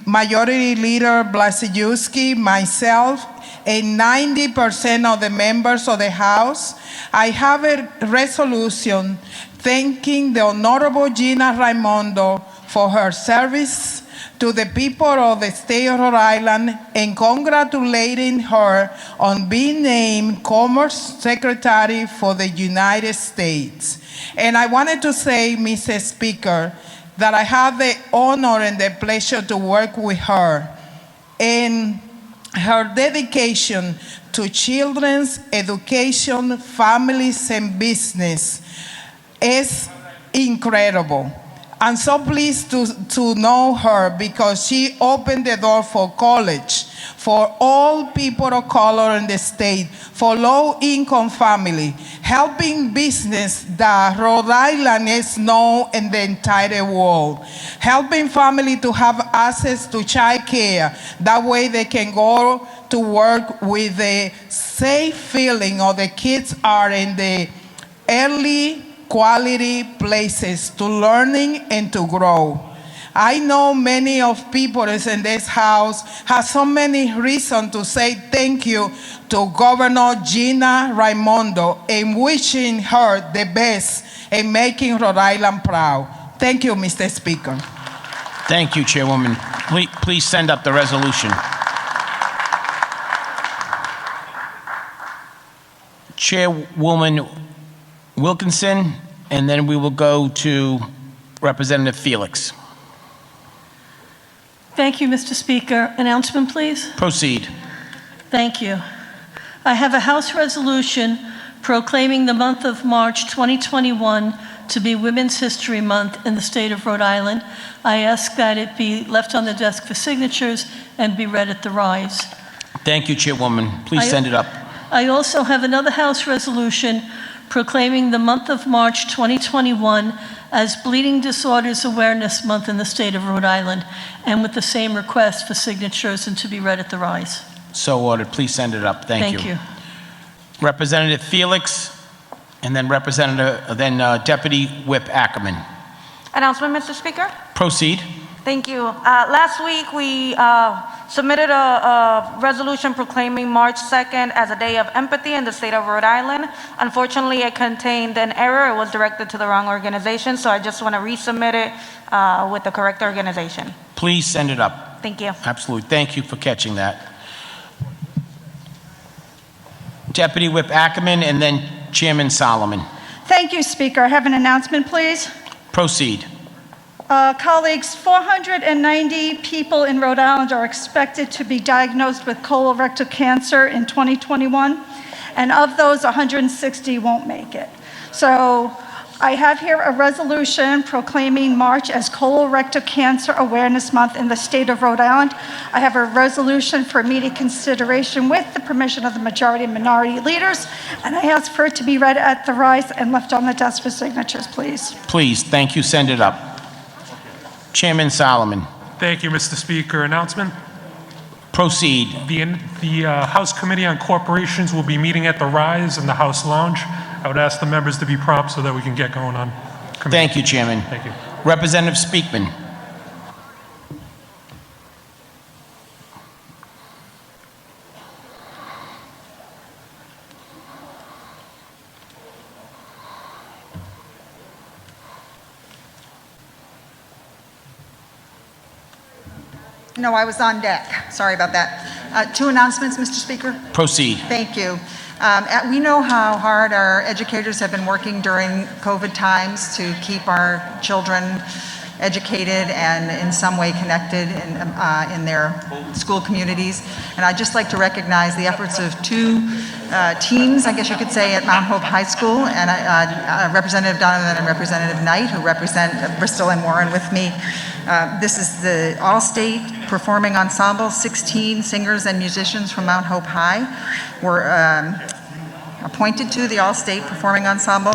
[SPEAKER 9] Majority Leader Blasiuski, myself, and 90% of the members of the House, I have a resolution thanking the Honorable Gina Raimondo for her service to the people of the state of Rhode Island and congratulating her on being named Commerce Secretary for the United States. And I wanted to say, Mr. Speaker, that I have the honor and the pleasure to work with her. And her dedication to children's education, families, and business is incredible. I'm so pleased to know her because she opened the door for college for all people of color in the state, for low-income family, helping business that Rhode Island is known in the entire world, helping family to have access to child care. That way they can go to work with the safe feeling of the kids are in the early quality places to learning and to grow. I know many of people in this house have so many reasons to say thank you to Governor Gina Raimondo and wishing her the best in making Rhode Island proud. Thank you, Mr. Speaker.
[SPEAKER 1] Thank you, Chairwoman. Please send up the resolution. Chairwoman Wilkinson, and then we will go to Representative Felix.
[SPEAKER 13] Thank you, Mr. Speaker. Announcement, please.
[SPEAKER 1] Proceed.
[SPEAKER 13] Thank you. I have a House resolution proclaiming the month of March 2021 to be Women's History Month in the state of Rhode Island. I ask that it be left on the desk for signatures and be read at the rise.
[SPEAKER 1] Thank you, Chairwoman. Please send it up.
[SPEAKER 13] I also have another House resolution proclaiming the month of March 2021 as Bleeding Disorders Awareness Month in the state of Rhode Island, and with the same request for signatures and to be read at the rise.
[SPEAKER 1] So ordered. Please send it up. Thank you. Representative Felix, and then Deputy Whip Ackerman.
[SPEAKER 16] Announcement, Mr. Speaker.
[SPEAKER 1] Proceed.
[SPEAKER 16] Thank you. Last week, we submitted a resolution proclaiming March 2nd as a day of empathy in the state of Rhode Island. Unfortunately, it contained an error. It was directed to the wrong organization, so I just want to resubmit it with the correct organization.
[SPEAKER 1] Please send it up.
[SPEAKER 16] Thank you.
[SPEAKER 1] Absolutely. Thank you for catching that. Deputy Whip Ackerman, and then Chairman Solomon.
[SPEAKER 17] Thank you, Speaker. I have an announcement, please.
[SPEAKER 1] Proceed.
[SPEAKER 17] Colleagues, 490 people in Rhode Island are expected to be diagnosed with colorectal cancer in 2021, and of those, 160 won't make it. So I have here a resolution proclaiming March as Colorectal Cancer Awareness Month in the state of Rhode Island. I have a resolution for immediate consideration with the permission of the majority and minority leaders, and I ask for it to be read at the rise and left on the desk for signatures, please.
[SPEAKER 1] Please, thank you, send it up. Chairman Solomon.
[SPEAKER 11] Thank you, Mr. Speaker. Announcement.
[SPEAKER 1] Proceed.
[SPEAKER 11] The House Committee on Corporations will be meeting at the Rise in the House Lounge. I would ask the members to be prompt so that we can get going on committee.
[SPEAKER 1] Thank you, Chairman.
[SPEAKER 11] Thank you.
[SPEAKER 1] Representative Speakman.
[SPEAKER 18] No, I was on deck. Sorry about that. Two announcements, Mr. Speaker.
[SPEAKER 1] Proceed.
[SPEAKER 18] Thank you. We know how hard our educators have been working during COVID times to keep our children educated and in some way connected in their school communities. And I'd just like to recognize the efforts of two teams, I guess you could say, at Mount Hope High School, and Representative Donovan and Representative Knight, who represent Bristol and Warren with me. This is the All-State Performing Ensemble. 16 singers and musicians from Mount Hope High were appointed to the All-State Performing Ensemble,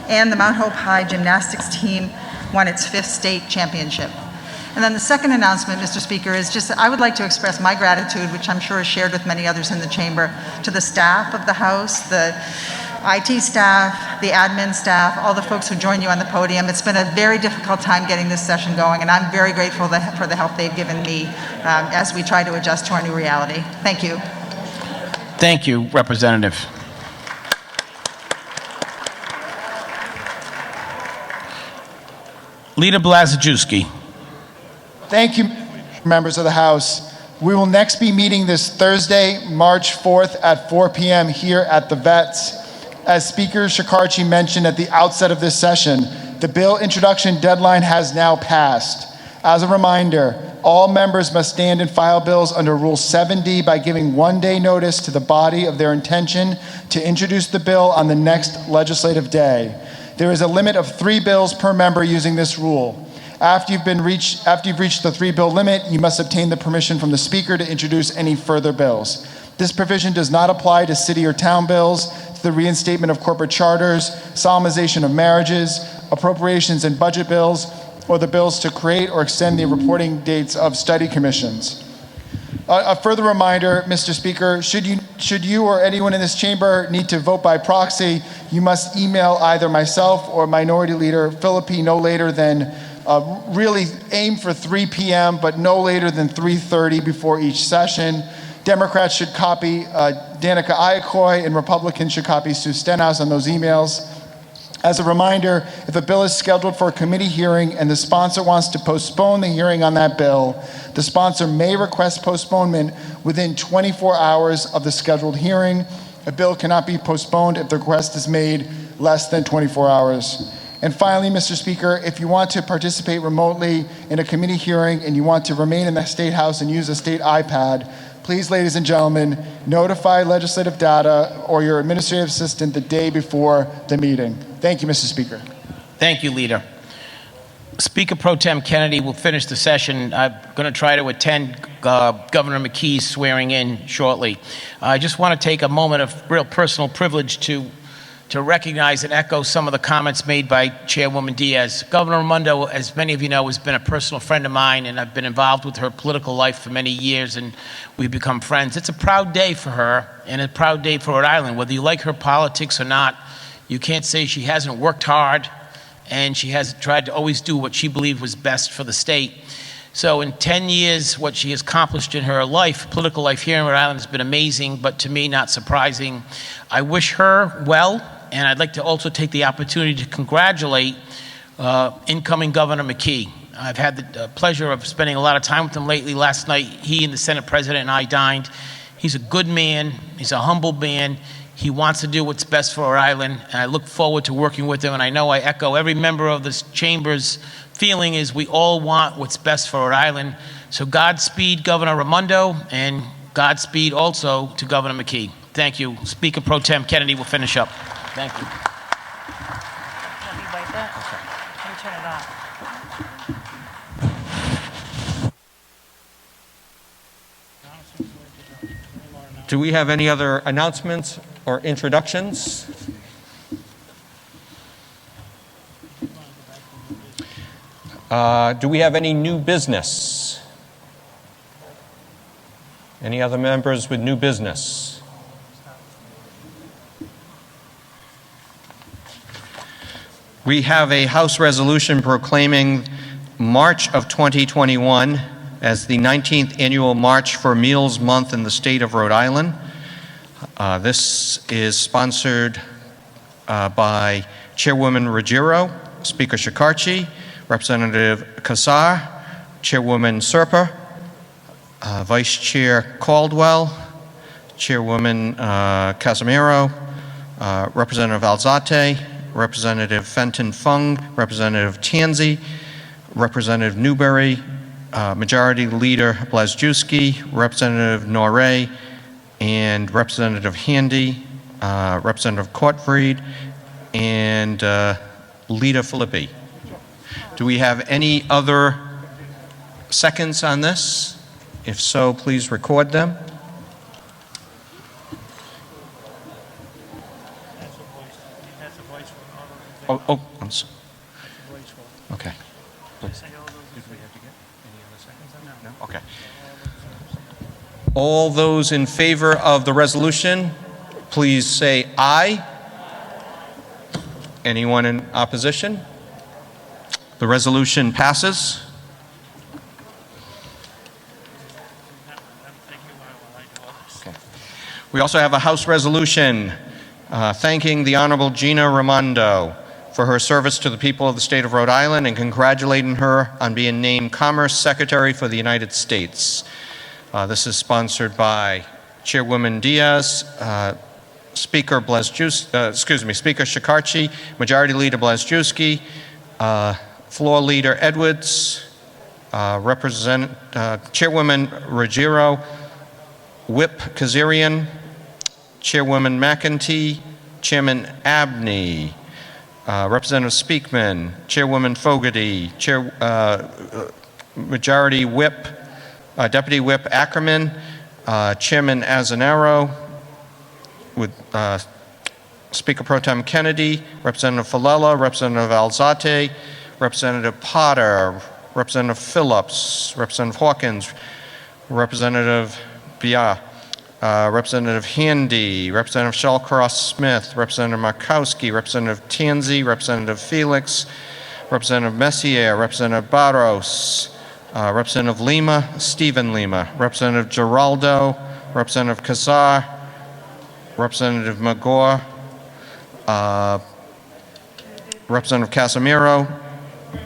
[SPEAKER 18] and the Mount Hope High gymnastics team won its 5th state championship. And then the second announcement, Mr. Speaker, is just I would like to express my gratitude, which I'm sure is shared with many others in the chamber, to the staff of the House, the IT staff, the admin staff, all the folks who join you on the podium. It's been a very difficult time getting this session going, and I'm very grateful for the help they've given me as we try to adjust to our new reality. Thank you.
[SPEAKER 1] Thank you, Representative. Leader Blazajewski.
[SPEAKER 19] Thank you, members of the House. We will next be meeting this Thursday, March 4th at 4 p.m. here at the Vets. As Speaker Shekarchi mentioned at the outset of this session, the bill introduction deadline has now passed. As a reminder, all members must stand and file bills under Rule 7D by giving 1 day notice to the body of their intention to introduce the bill on the next legislative day. There is a limit of 3 bills per member using this rule. After you've reached the 3-bill limit, you must obtain the permission from the Speaker to introduce any further bills. This provision does not apply to city or town bills, to the reinstatement of corporate charters, solemnization of marriages, appropriations and budget bills, or the bills to create or extend the reporting dates of study commissions. A further reminder, Mr. Speaker, should you or anyone in this chamber need to vote by proxy, you must email either myself or Minority Leader Philippi no later than, really aim for 3 p.m., but no later than 3:30 before each session. Democrats should copy Danica Iacocca, and Republicans should copy Sue Stenhouse on those emails. As a reminder, if a bill is scheduled for a committee hearing and the sponsor wants to postpone the hearing on that bill, the sponsor may request postponement within 24 hours of the scheduled hearing. A bill cannot be postponed if the request is made less than 24 hours. And finally, Mr. Speaker, if you want to participate remotely in a committee hearing and you want to remain in the State House and use a state iPad, please, ladies and gentlemen, notify legislative data or your administrative assistant the day before the meeting. Thank you, Mr. Speaker.
[SPEAKER 1] Thank you, Leader. Speaker Pro Tem Kennedy will finish the session. I'm going to try to attend Governor McKee's swearing in shortly. I just want to take a moment of real personal privilege to recognize and echo some of the comments made by Chairwoman Diaz. Governor Raimondo, as many of you know, has been a personal friend of mine, and I've been involved with her political life for many years, and we've become friends. It's a proud day for her and a proud day for Rhode Island. Whether you like her politics or not, you can't say she hasn't worked hard, and she has tried to always do what she believed was best for the state. So in 10 years, what she has accomplished in her life, political life here in Rhode Island, has been amazing, but to me, not surprising. I wish her well, and I'd like to also take the opportunity to congratulate incoming Governor McKee. I've had the pleasure of spending a lot of time with him lately. Last night, he and the Senate President and I dined. He's a good man. He's a humble man. He wants to do what's best for Rhode Island, and I look forward to working with him. And I know I echo every member of this chamber's feeling is we all want what's best for Rhode Island. So Godspeed, Governor Raimondo, and Godspeed also to Governor McKee. Thank you. Speaker Pro Tem Kennedy will finish up. Thank you.
[SPEAKER 20] Do we have any other announcements or introductions? Do we have any new business? Any other members with new business? We have a House resolution proclaiming March of 2021 as the 19th annual March for Meals Month in the state of Rhode Island. This is sponsored by Chairwoman Ruggiero, Speaker Shikarchi, Representative Kassar, Chairwoman Serpa, Vice Chair Caldwell, Chairwoman Casimiro, Representative Alzate, Representative Fenton Fung, Representative Tanzi, Representative Newberry, Majority Leader Blazewski, Representative Norrie, and Representative Handy, Representative Courtfried, and Leader Filippi. Do we have any other seconds on this? If so, please record them. Oh, I'm sorry. Okay. Okay. All those in favor of the resolution, please say aye. Anyone in opposition? The resolution passes. Okay. We also have a House resolution thanking the Honorable Gina Raimondo for her service to the people of the state of Rhode Island and congratulating her on being named Commerce Secretary for the United States. This is sponsored by Chairwoman Diaz, Speaker Speaker Shikarchi, Majority Leader Blazewski, Floor Leader Edwards, Chairwoman Ruggiero, Whip Kazarian, Chairwoman McEntee, Chairman Abney, Representative Speakman, Chairwoman Fogarty, Majority Whip, Deputy Whip Ackerman, Chairman Azanaro, with Speaker Pro Tem Kennedy, Representative Falella, Representative Alzate, Representative Potter, Representative Phillips, Representative Hawkins, Representative Bia, Representative Handy, Representative Shallcross-Smith, Representative Markowski, Representative Tanzi, Representative Felix, Representative Messier, Representative Barros, Representative Lima, Stephen Lima, Representative Giraldo, Representative Kassar, Representative Magor, Representative Casimiro,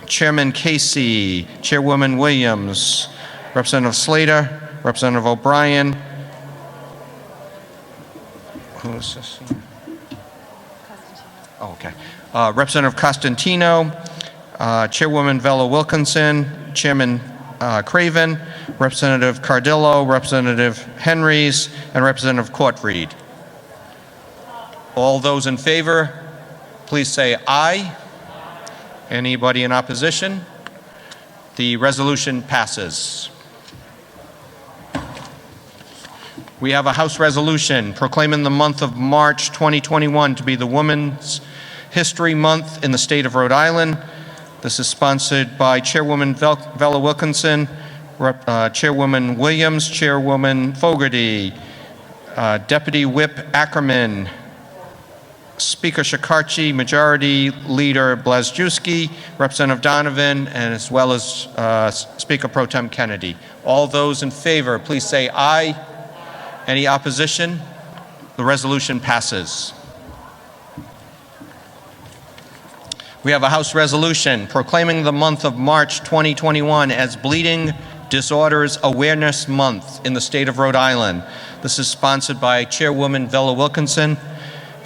[SPEAKER 20] Chairman Casey, Chairwoman Williams, Representative Slater, Representative O'Brien. Who is this? Oh, okay. Representative Costantino, Chairwoman Vella Wilkinson, Chairman Craven, Representative Cardillo, Representative Henrys, and Representative Courtfried. All those in favor, please say aye. Anybody in opposition? The resolution passes. We have a House resolution proclaiming the month of March 2021 to be the Women's History Month in the state of Rhode Island. This is sponsored by Chairwoman Vella Wilkinson, Chairwoman Williams, Chairwoman Fogarty, Deputy Whip Ackerman, Speaker Shikarchi, Majority Leader Blazewski, Representative Donovan, and as well as Speaker Pro Tem Kennedy. All those in favor, please say aye. Any opposition? The resolution passes. We have a House resolution proclaiming the month of March 2021 as Bleeding Disorders Awareness Month in the state of Rhode Island. This is sponsored by Chairwoman Vella Wilkinson,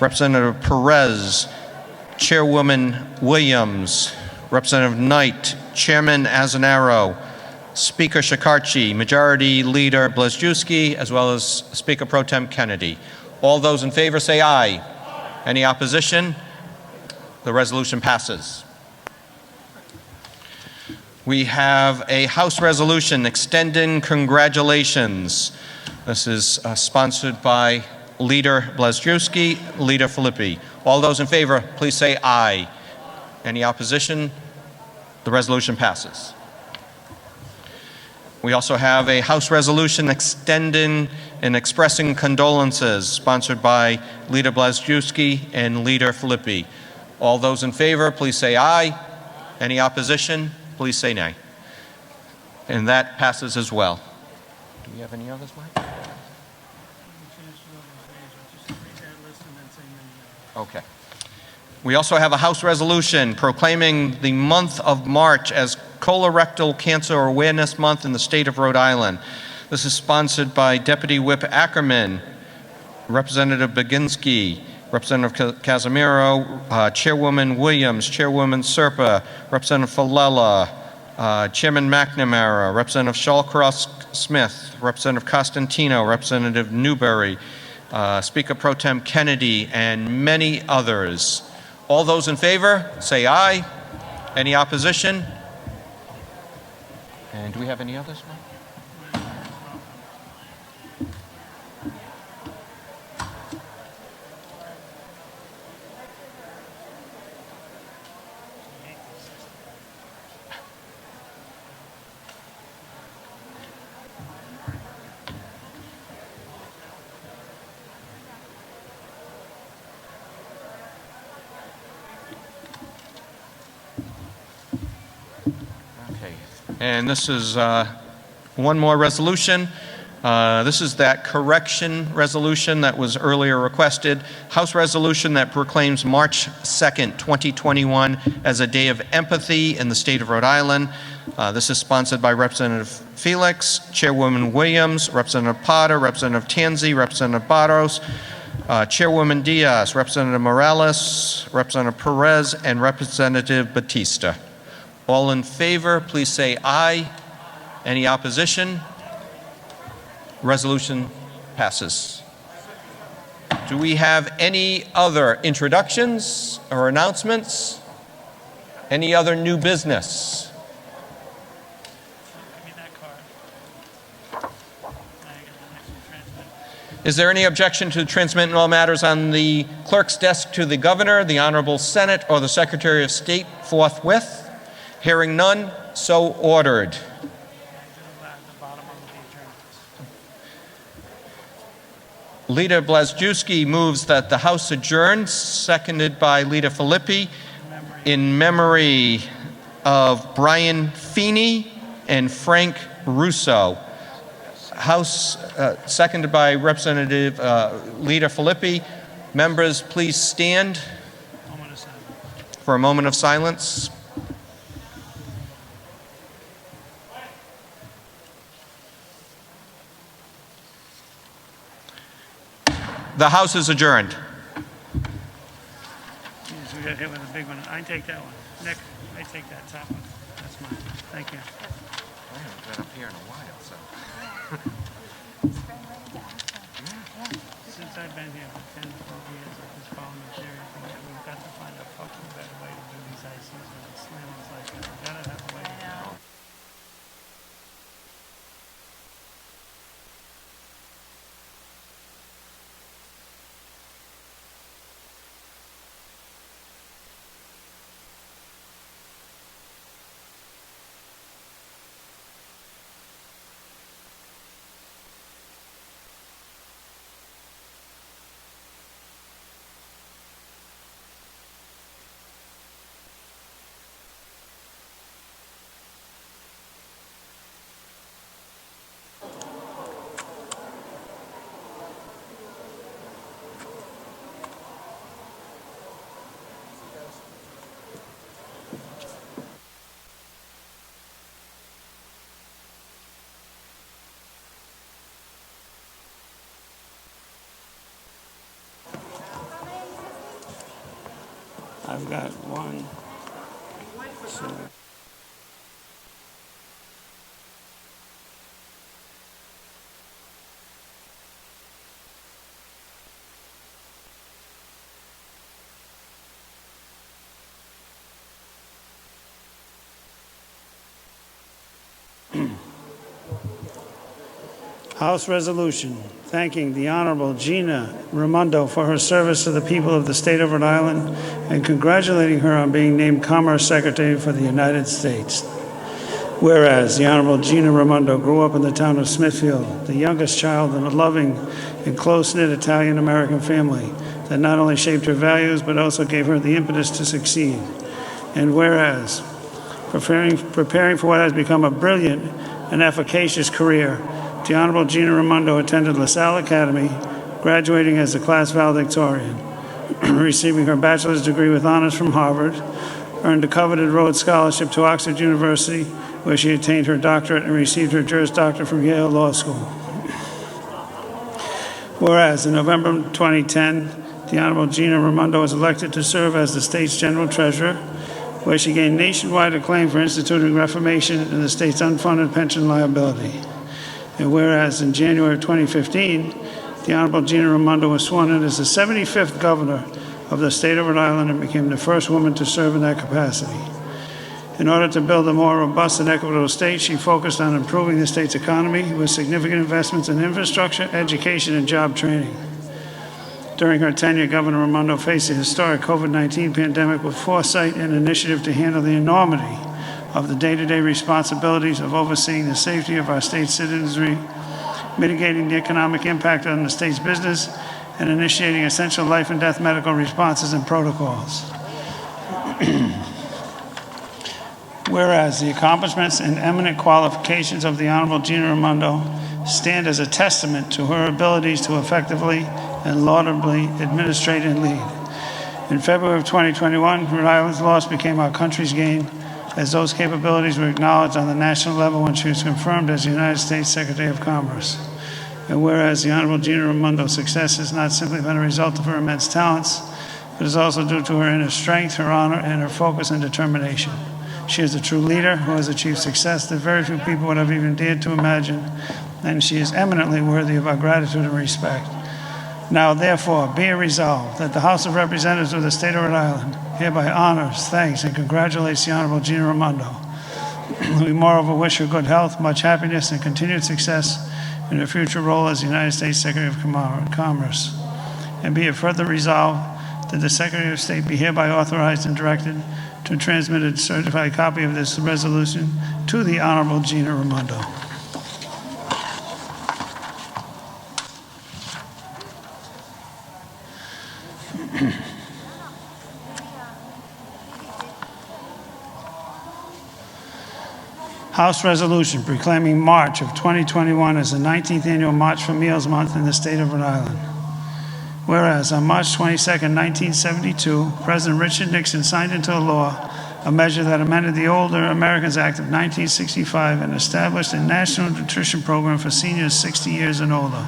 [SPEAKER 20] Representative Perez, Chairwoman Williams, Representative Knight, Chairman Azanaro, Speaker Shikarchi, Majority Leader Blazewski, as well as Speaker Pro Tem Kennedy. All those in favor say aye. Any opposition? The resolution passes. We have a House resolution extending congratulations This is sponsored by Leader Blazkowski, Leader Filippi. All those in favor, please say aye. Any opposition? The resolution passes. We also have a House resolution extending and expressing condolences, sponsored by Leader Blazkowski and Leader Filippi. All those in favor, please say aye. Any opposition? Please say nay. And that passes as well. Do we have any others, Mike? Okay. We also have a House resolution proclaiming the month of March as Colorectal Cancer Awareness Month in the state of Rhode Island. This is sponsored by Deputy Whip Ackerman, Representative Baginski, Representative Casimiro, Chairwoman Williams, Chairwoman Serpa, Representative Falella, Chairman McNamara, Representative Shawcross-Smith, Representative Costantino, Representative Newberry, Speaker Pro Tem Kennedy, and many others. All those in favor, say aye. Any opposition? And do we have any others? And this is one more resolution. This is that correction resolution that was earlier requested. House resolution that proclaims March 2nd, 2021 as a day of empathy in the state of Rhode Island. This is sponsored by Representative Felix, Chairwoman Williams, Representative Potter, Representative Tanzi, Representative Barros, Chairwoman Diaz, Representative Morales, Representative Perez, and Representative Batista. All in favor, please say aye. Any opposition? Resolution passes. Do we have any other introductions or announcements? Any other new business? Is there any objection to transmitting all matters on the clerk's desk to the governor, the Honorable Senate, or the Secretary of State forthwith? Hearing none, so ordered. Leader Blazkowski moves that the House adjourn, seconded by Leader Filippi, in memory of Brian Feeney and Frank Russo. House, seconded by Representative Leader Filippi. Members, please stand for a moment of silence. The House is adjourned.
[SPEAKER 21] Jeez, we got hit with a big one. I take that one. Nick, I take that top one. That's mine. Thank you.
[SPEAKER 20] I haven't been up here in a while, so.
[SPEAKER 21] Since I've been here for 10 to 12 years, I've just followed the theory. We've got to find a fucking better way to do these ICs when it's slamming like that. We've got to have a way to do it. I've got 1, 2.
[SPEAKER 5] House Resolution thanking the Honorable Gina Raimondo for her service to the people of the state of Rhode Island and congratulating her on being named Commerce Secretary for the United States. Whereas the Honorable Gina Raimondo grew up in the town of Smithfield, the youngest child in a loving and close-knit Italian-American family that not only shaped her values but also gave her the impetus to succeed. And whereas preparing for what has become a brilliant and efficacious career, the Honorable Gina Raimondo attended LaSalle Academy, graduating as a class valedictorian, receiving her bachelor's degree with honors from Harvard, earned a coveted Rhodes Scholarship to Oxford University, where she attained her doctorate and received her Juris Doctor from Yale Law School. Whereas in November 2010, the Honorable Gina Raimondo was elected to serve as the state's general treasurer, where she gained nationwide acclaim for instituting reformation in the state's unfunded pension liability. And whereas in January of 2015, the Honorable Gina Raimondo was sworn in as the 75th governor of the state of Rhode Island and became the first woman to serve in that capacity. In order to build a more robust and equitable state, she focused on improving the state's economy with significant investments in infrastructure, education, and job training. During her tenure, Governor Raimondo faced the historic COVID-19 pandemic with foresight and initiative to handle the enormity of the day-to-day responsibilities of overseeing the safety of our state's citizenry, mitigating the economic impact on the state's business, and initiating essential life and death medical responses and protocols. Whereas the accomplishments and eminent qualifications of the Honorable Gina Raimondo stand as a testament to her abilities to effectively and laudably administrate and lead. In February of 2021, Rhode Island's loss became our country's gain, as those capabilities were acknowledged on the national level when she was confirmed as the United States Secretary of Commerce. And whereas the Honorable Gina Raimondo's success has not simply been a result of her immense talents, but is also due to her inner strength, her honor, and her focus and determination. She is a true leader who has achieved success that very few people would have even dared to imagine, and she is eminently worthy of our gratitude and respect. Now, therefore, be it resolved that the House of Representatives of the state of Rhode Island hereby honors, thanks, and congratulates the Honorable Gina Raimondo. We moreover wish her good health, much happiness, and continued success in her future role as the United States Secretary of Commerce. And be it further resolved that the Secretary of State be hereby authorized and directed to transmit a certified copy of this resolution to the Honorable Gina Raimondo. House Resolution proclaiming March of 2021 as the 19th Annual March for Meals Month in the state of Rhode Island. Whereas on March 22, 1972, President Richard Nixon signed into law a measure that amended the Older Americans Act of 1965 and established a national nutrition program for seniors 60 years and older.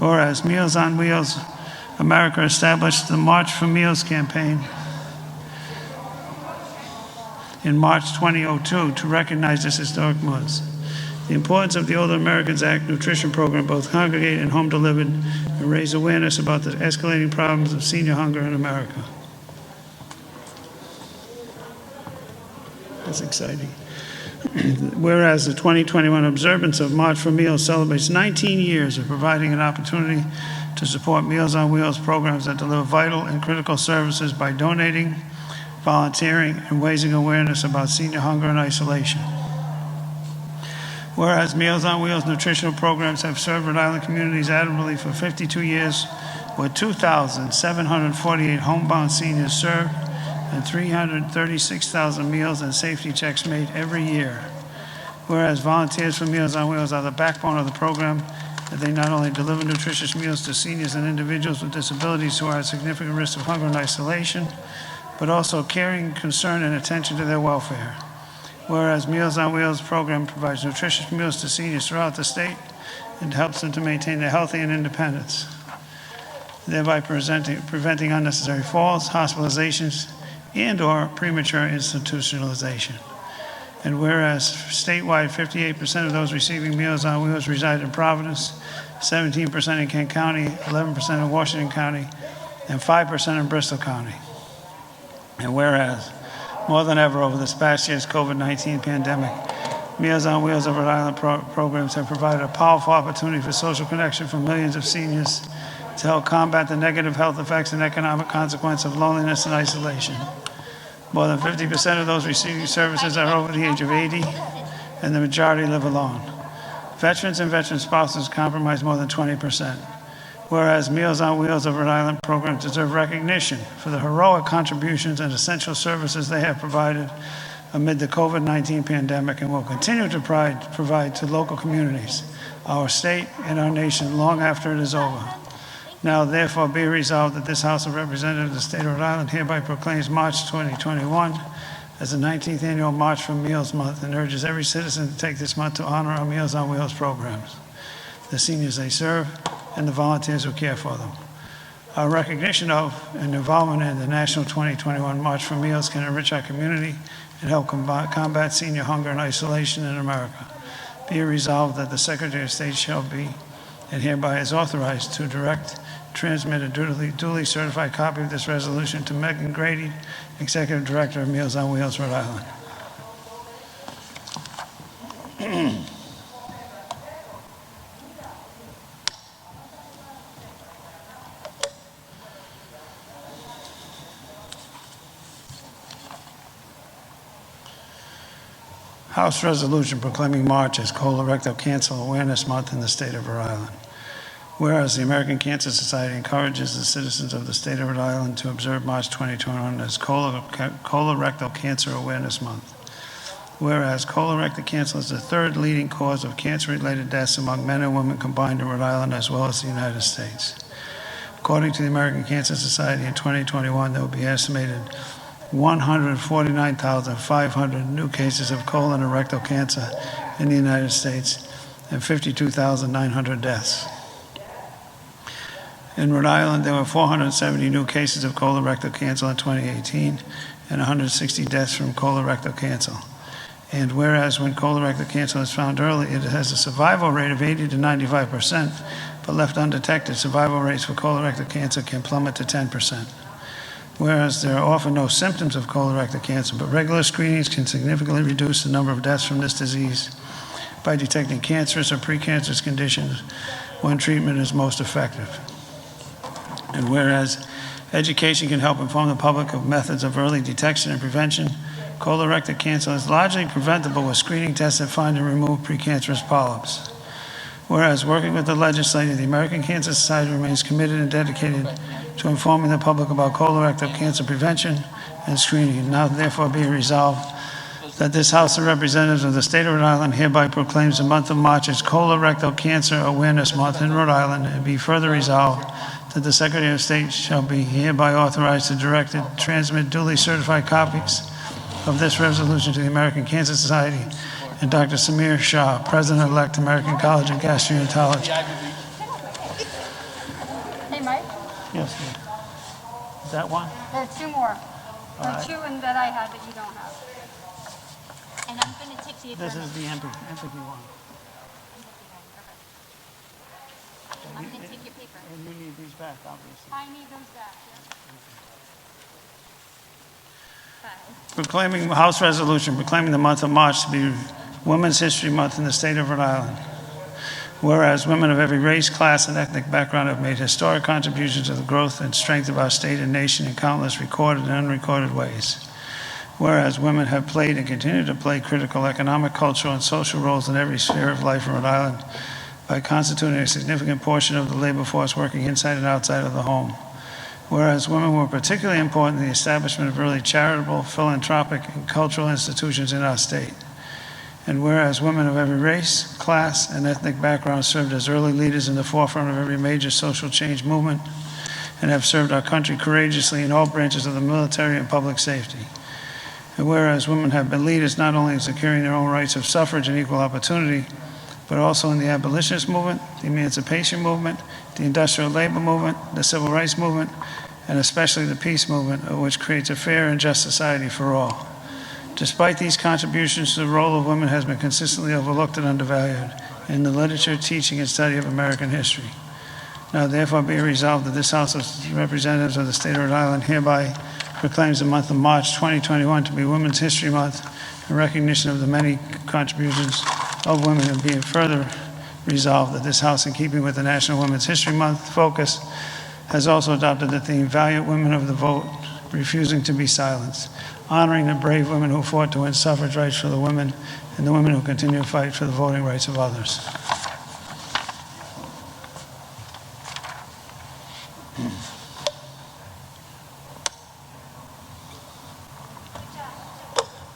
[SPEAKER 5] Whereas Meals on Wheels America established the March for Meals campaign in March 2002 to recognize this historic month. The importance of the Older Americans Act nutrition program, both congregate and home delivered, and raise awareness about the escalating problems of senior hunger in America. That's exciting. Whereas the 2021 observance of March for Meals celebrates 19 years of providing an opportunity to support Meals on Wheels programs that deliver vital and critical services by donating, volunteering, and raising awareness about senior hunger and isolation. Whereas Meals on Wheels nutritional programs have served Rhode Island communities admirably for 52 years, with 2,748 homebound seniors served and 336,000 meals and safety checks made every year. Whereas Volunteers for Meals on Wheels are the backbone of the program, that they not only deliver nutritious meals to seniors and individuals with disabilities who are at significant risk of hunger and isolation, but also caring, concern, and attention to their welfare. Whereas Meals on Wheels program provides nutritious meals to seniors throughout the state and helps them to maintain their health and independence, thereby preventing unnecessary falls, hospitalizations, and/or premature institutionalization. And whereas statewide, 58% of those receiving Meals on Wheels reside in Providence, 17% in Kent County, 11% in Washington County, and 5% in Bristol County. And whereas more than ever over this past year's COVID-19 pandemic, Meals on Wheels of Rhode Island programs have provided a powerful opportunity for social connection for millions of seniors to help combat the negative health effects and economic consequence of loneliness and isolation. More than 50% of those receiving services are over the age of 80, and the majority live alone. Veterans and veteran spouses comprise more than 20%. Whereas Meals on Wheels of Rhode Island programs deserve recognition for the heroic contributions and essential services they have provided amid the COVID-19 pandemic and will continue to provide to local communities, our state, and our nation long after it is over. Now, therefore, be resolved that this House of Representatives of the State of Rhode Island hereby proclaims March 2021 as the 19th Annual March for Meals Month and urges every citizen to take this month to honor our Meals on Wheels programs, the seniors they serve, and the volunteers who care for them. Our recognition of and involvement in the National 2021 March for Meals can enrich our community and help combat senior hunger and isolation in America. Be it resolved that the Secretary of State shall be and hereby is authorized to direct, transmit a duly certified copy of this resolution to Megan Grady, Executive Director of Meals on Wheels, Rhode Island. House Resolution proclaiming March as Colorectal Cancer Awareness Month in the state of Rhode Island. Whereas the American Cancer Society encourages the citizens of the state of Rhode Island to observe March 2021 as Colorectal Cancer Awareness Month. Whereas colorectal cancer is the third leading cause of cancer-related deaths among men and women combined in Rhode Island as well as the United States. According to the American Cancer Society, in 2021, there will be estimated 149,500 new cases of colon and rectal cancer in the United States and 52,900 deaths. In Rhode Island, there were 470 new cases of colorectal cancer in 2018 and 160 deaths from colorectal cancer. And whereas when colorectal cancer is found early, it has a survival rate of 80 to 95%, but left undetected, survival rates for colorectal cancer can plummet to 10%. Whereas there are often no symptoms of colorectal cancer, but regular screenings can significantly reduce the number of deaths from this disease by detecting cancerous or precancerous conditions when treatment is most effective. And whereas education can help inform the public of methods of early detection and prevention, colorectal cancer is largely preventable with screening tests that find and remove precancerous polyps. Whereas working with the legislature, the American Cancer Society remains committed and dedicated to informing the public about colorectal cancer prevention and screening. Now therefore be resolved that this House of Representatives of the State of Rhode Island hereby proclaims the month of March as Colorectal Cancer Awareness Month in Rhode Island, and be further resolved that the Secretary of State shall be hereby authorized to direct and transmit duly certified copies of this resolution to the American Cancer Society and Dr. Samir Shah, President-elect, American College of Gastroenterology.
[SPEAKER 17] Hey, Mike?
[SPEAKER 5] Yes, ma'am. Is that one?
[SPEAKER 17] There are two more. There are
[SPEAKER 5] right.
[SPEAKER 17] two that I had that you don't have.
[SPEAKER 4] And I'm going to take the
[SPEAKER 5] This is the empathy one.
[SPEAKER 4] I'm going to take your paper.
[SPEAKER 5] And you need these back, obviously.
[SPEAKER 17] I need those back,
[SPEAKER 5] Proclaiming House Resolution proclaiming the month of March to be Women's History Month in the state of Rhode Island. Whereas women of every race, class, and ethnic background have made historic contributions to the growth and strength of our state and nation in countless recorded and unrecorded ways. Whereas women have played and continue to play critical economic, cultural, and social roles in every sphere of life in Rhode Island by constituting a significant portion of the labor force working inside and outside of the home. Whereas women were particularly important in the establishment of early charitable, philanthropic, and cultural institutions in our state. And whereas women of every race, class, and ethnic background served as early leaders in the forefront of every major social change movement and have served our country courageously in all branches of the military and public safety. And whereas women have been leaders not only in securing their own rights of suffrage and equal opportunity, but also in the abolitionist movement, the emancipation movement, the industrial labor movement, the civil rights movement, and especially the peace movement, which creates a fair and just society for all. Despite these contributions, the role of women has been consistently overlooked and undervalued in the literature, teaching, and study of American history. Now therefore be resolved that this House of Representatives of the State of Rhode Island hereby proclaims the month of March 2021 to be Women's History Month in recognition of the many contributions of women, and be it further resolved that this House, in keeping with the National Women's History Month focus, has also adopted the theme, Valiant Women of the Vote, Refusing to be Silenced, honoring the brave women who fought to win suffrage rights for the women and the women who continue to fight for the voting rights of others.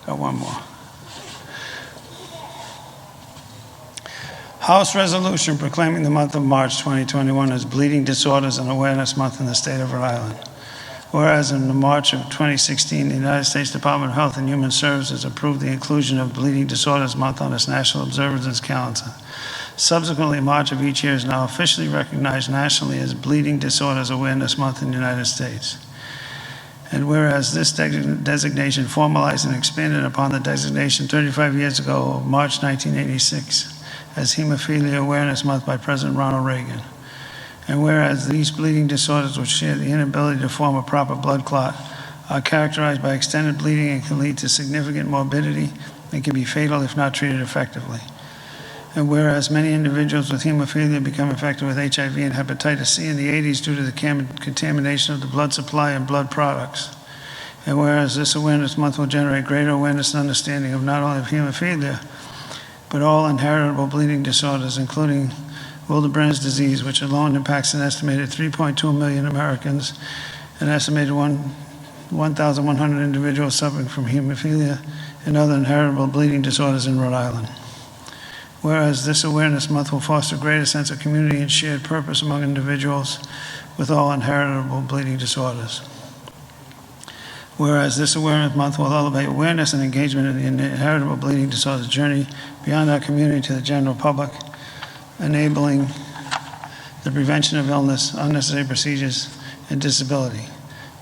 [SPEAKER 5] Got one more. House resolution proclaiming the month of March 2021 as Bleeding Disorders and Awareness Month in the state of Rhode Island. Whereas in the March of 2016, the United States Department of Health and Human Services approved the inclusion of Bleeding Disorders Month on its national observance calendar. Subsequently, March of each year is now officially recognized nationally as Bleeding Disorders Awareness Month in the United States. And whereas this designation formalized and expanded upon the designation 35 years ago of March 1986 as Hemophilia Awareness Month by President Ronald Reagan. And whereas these bleeding disorders, which share the inability to form a proper blood clot, are characterized by extended bleeding and can lead to significant morbidity and can be fatal if not treated effectively. And whereas many individuals with hemophilia become infected with HIV and hepatitis C in the 80s due to the contamination of the blood supply and blood products. And whereas this awareness month will generate greater awareness and understanding of not only of hemophilia, but all inheritable bleeding disorders, including Wildebran's disease, which alone impacts an estimated 3.2 million Americans, an estimated 1,100 individuals suffering from hemophilia and other inheritable bleeding disorders in Rhode Island. Whereas this awareness month will foster a greater sense of community and shared purpose among individuals with all inheritable bleeding disorders. Whereas this awareness month will elevate awareness and engagement in the inheritable bleeding disorders journey beyond our community to the general public, enabling the prevention of illness, unnecessary procedures, and disability.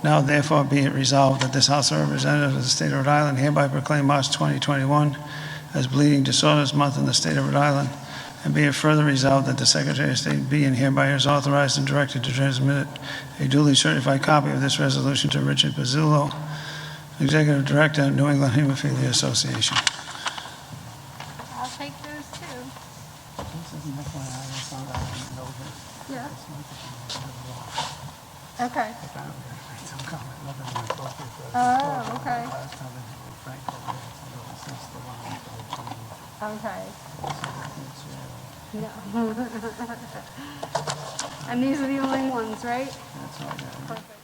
[SPEAKER 5] Now, therefore, be it resolved that this House of Representatives of the State of Rhode Island hereby proclaim March 2021 as Bleeding Disorders Month in the State of Rhode Island, and be it further resolved that the Secretary of State be and hereby is authorized and directed to transmit a duly certified copy of this resolution to Richard Pizzullo, Executive Director, New England Hemophilia Association.
[SPEAKER 17] I'll take those too. Yeah. Okay. Oh, okay. Okay. No. And these are the only ones, right? That's all. Perfect.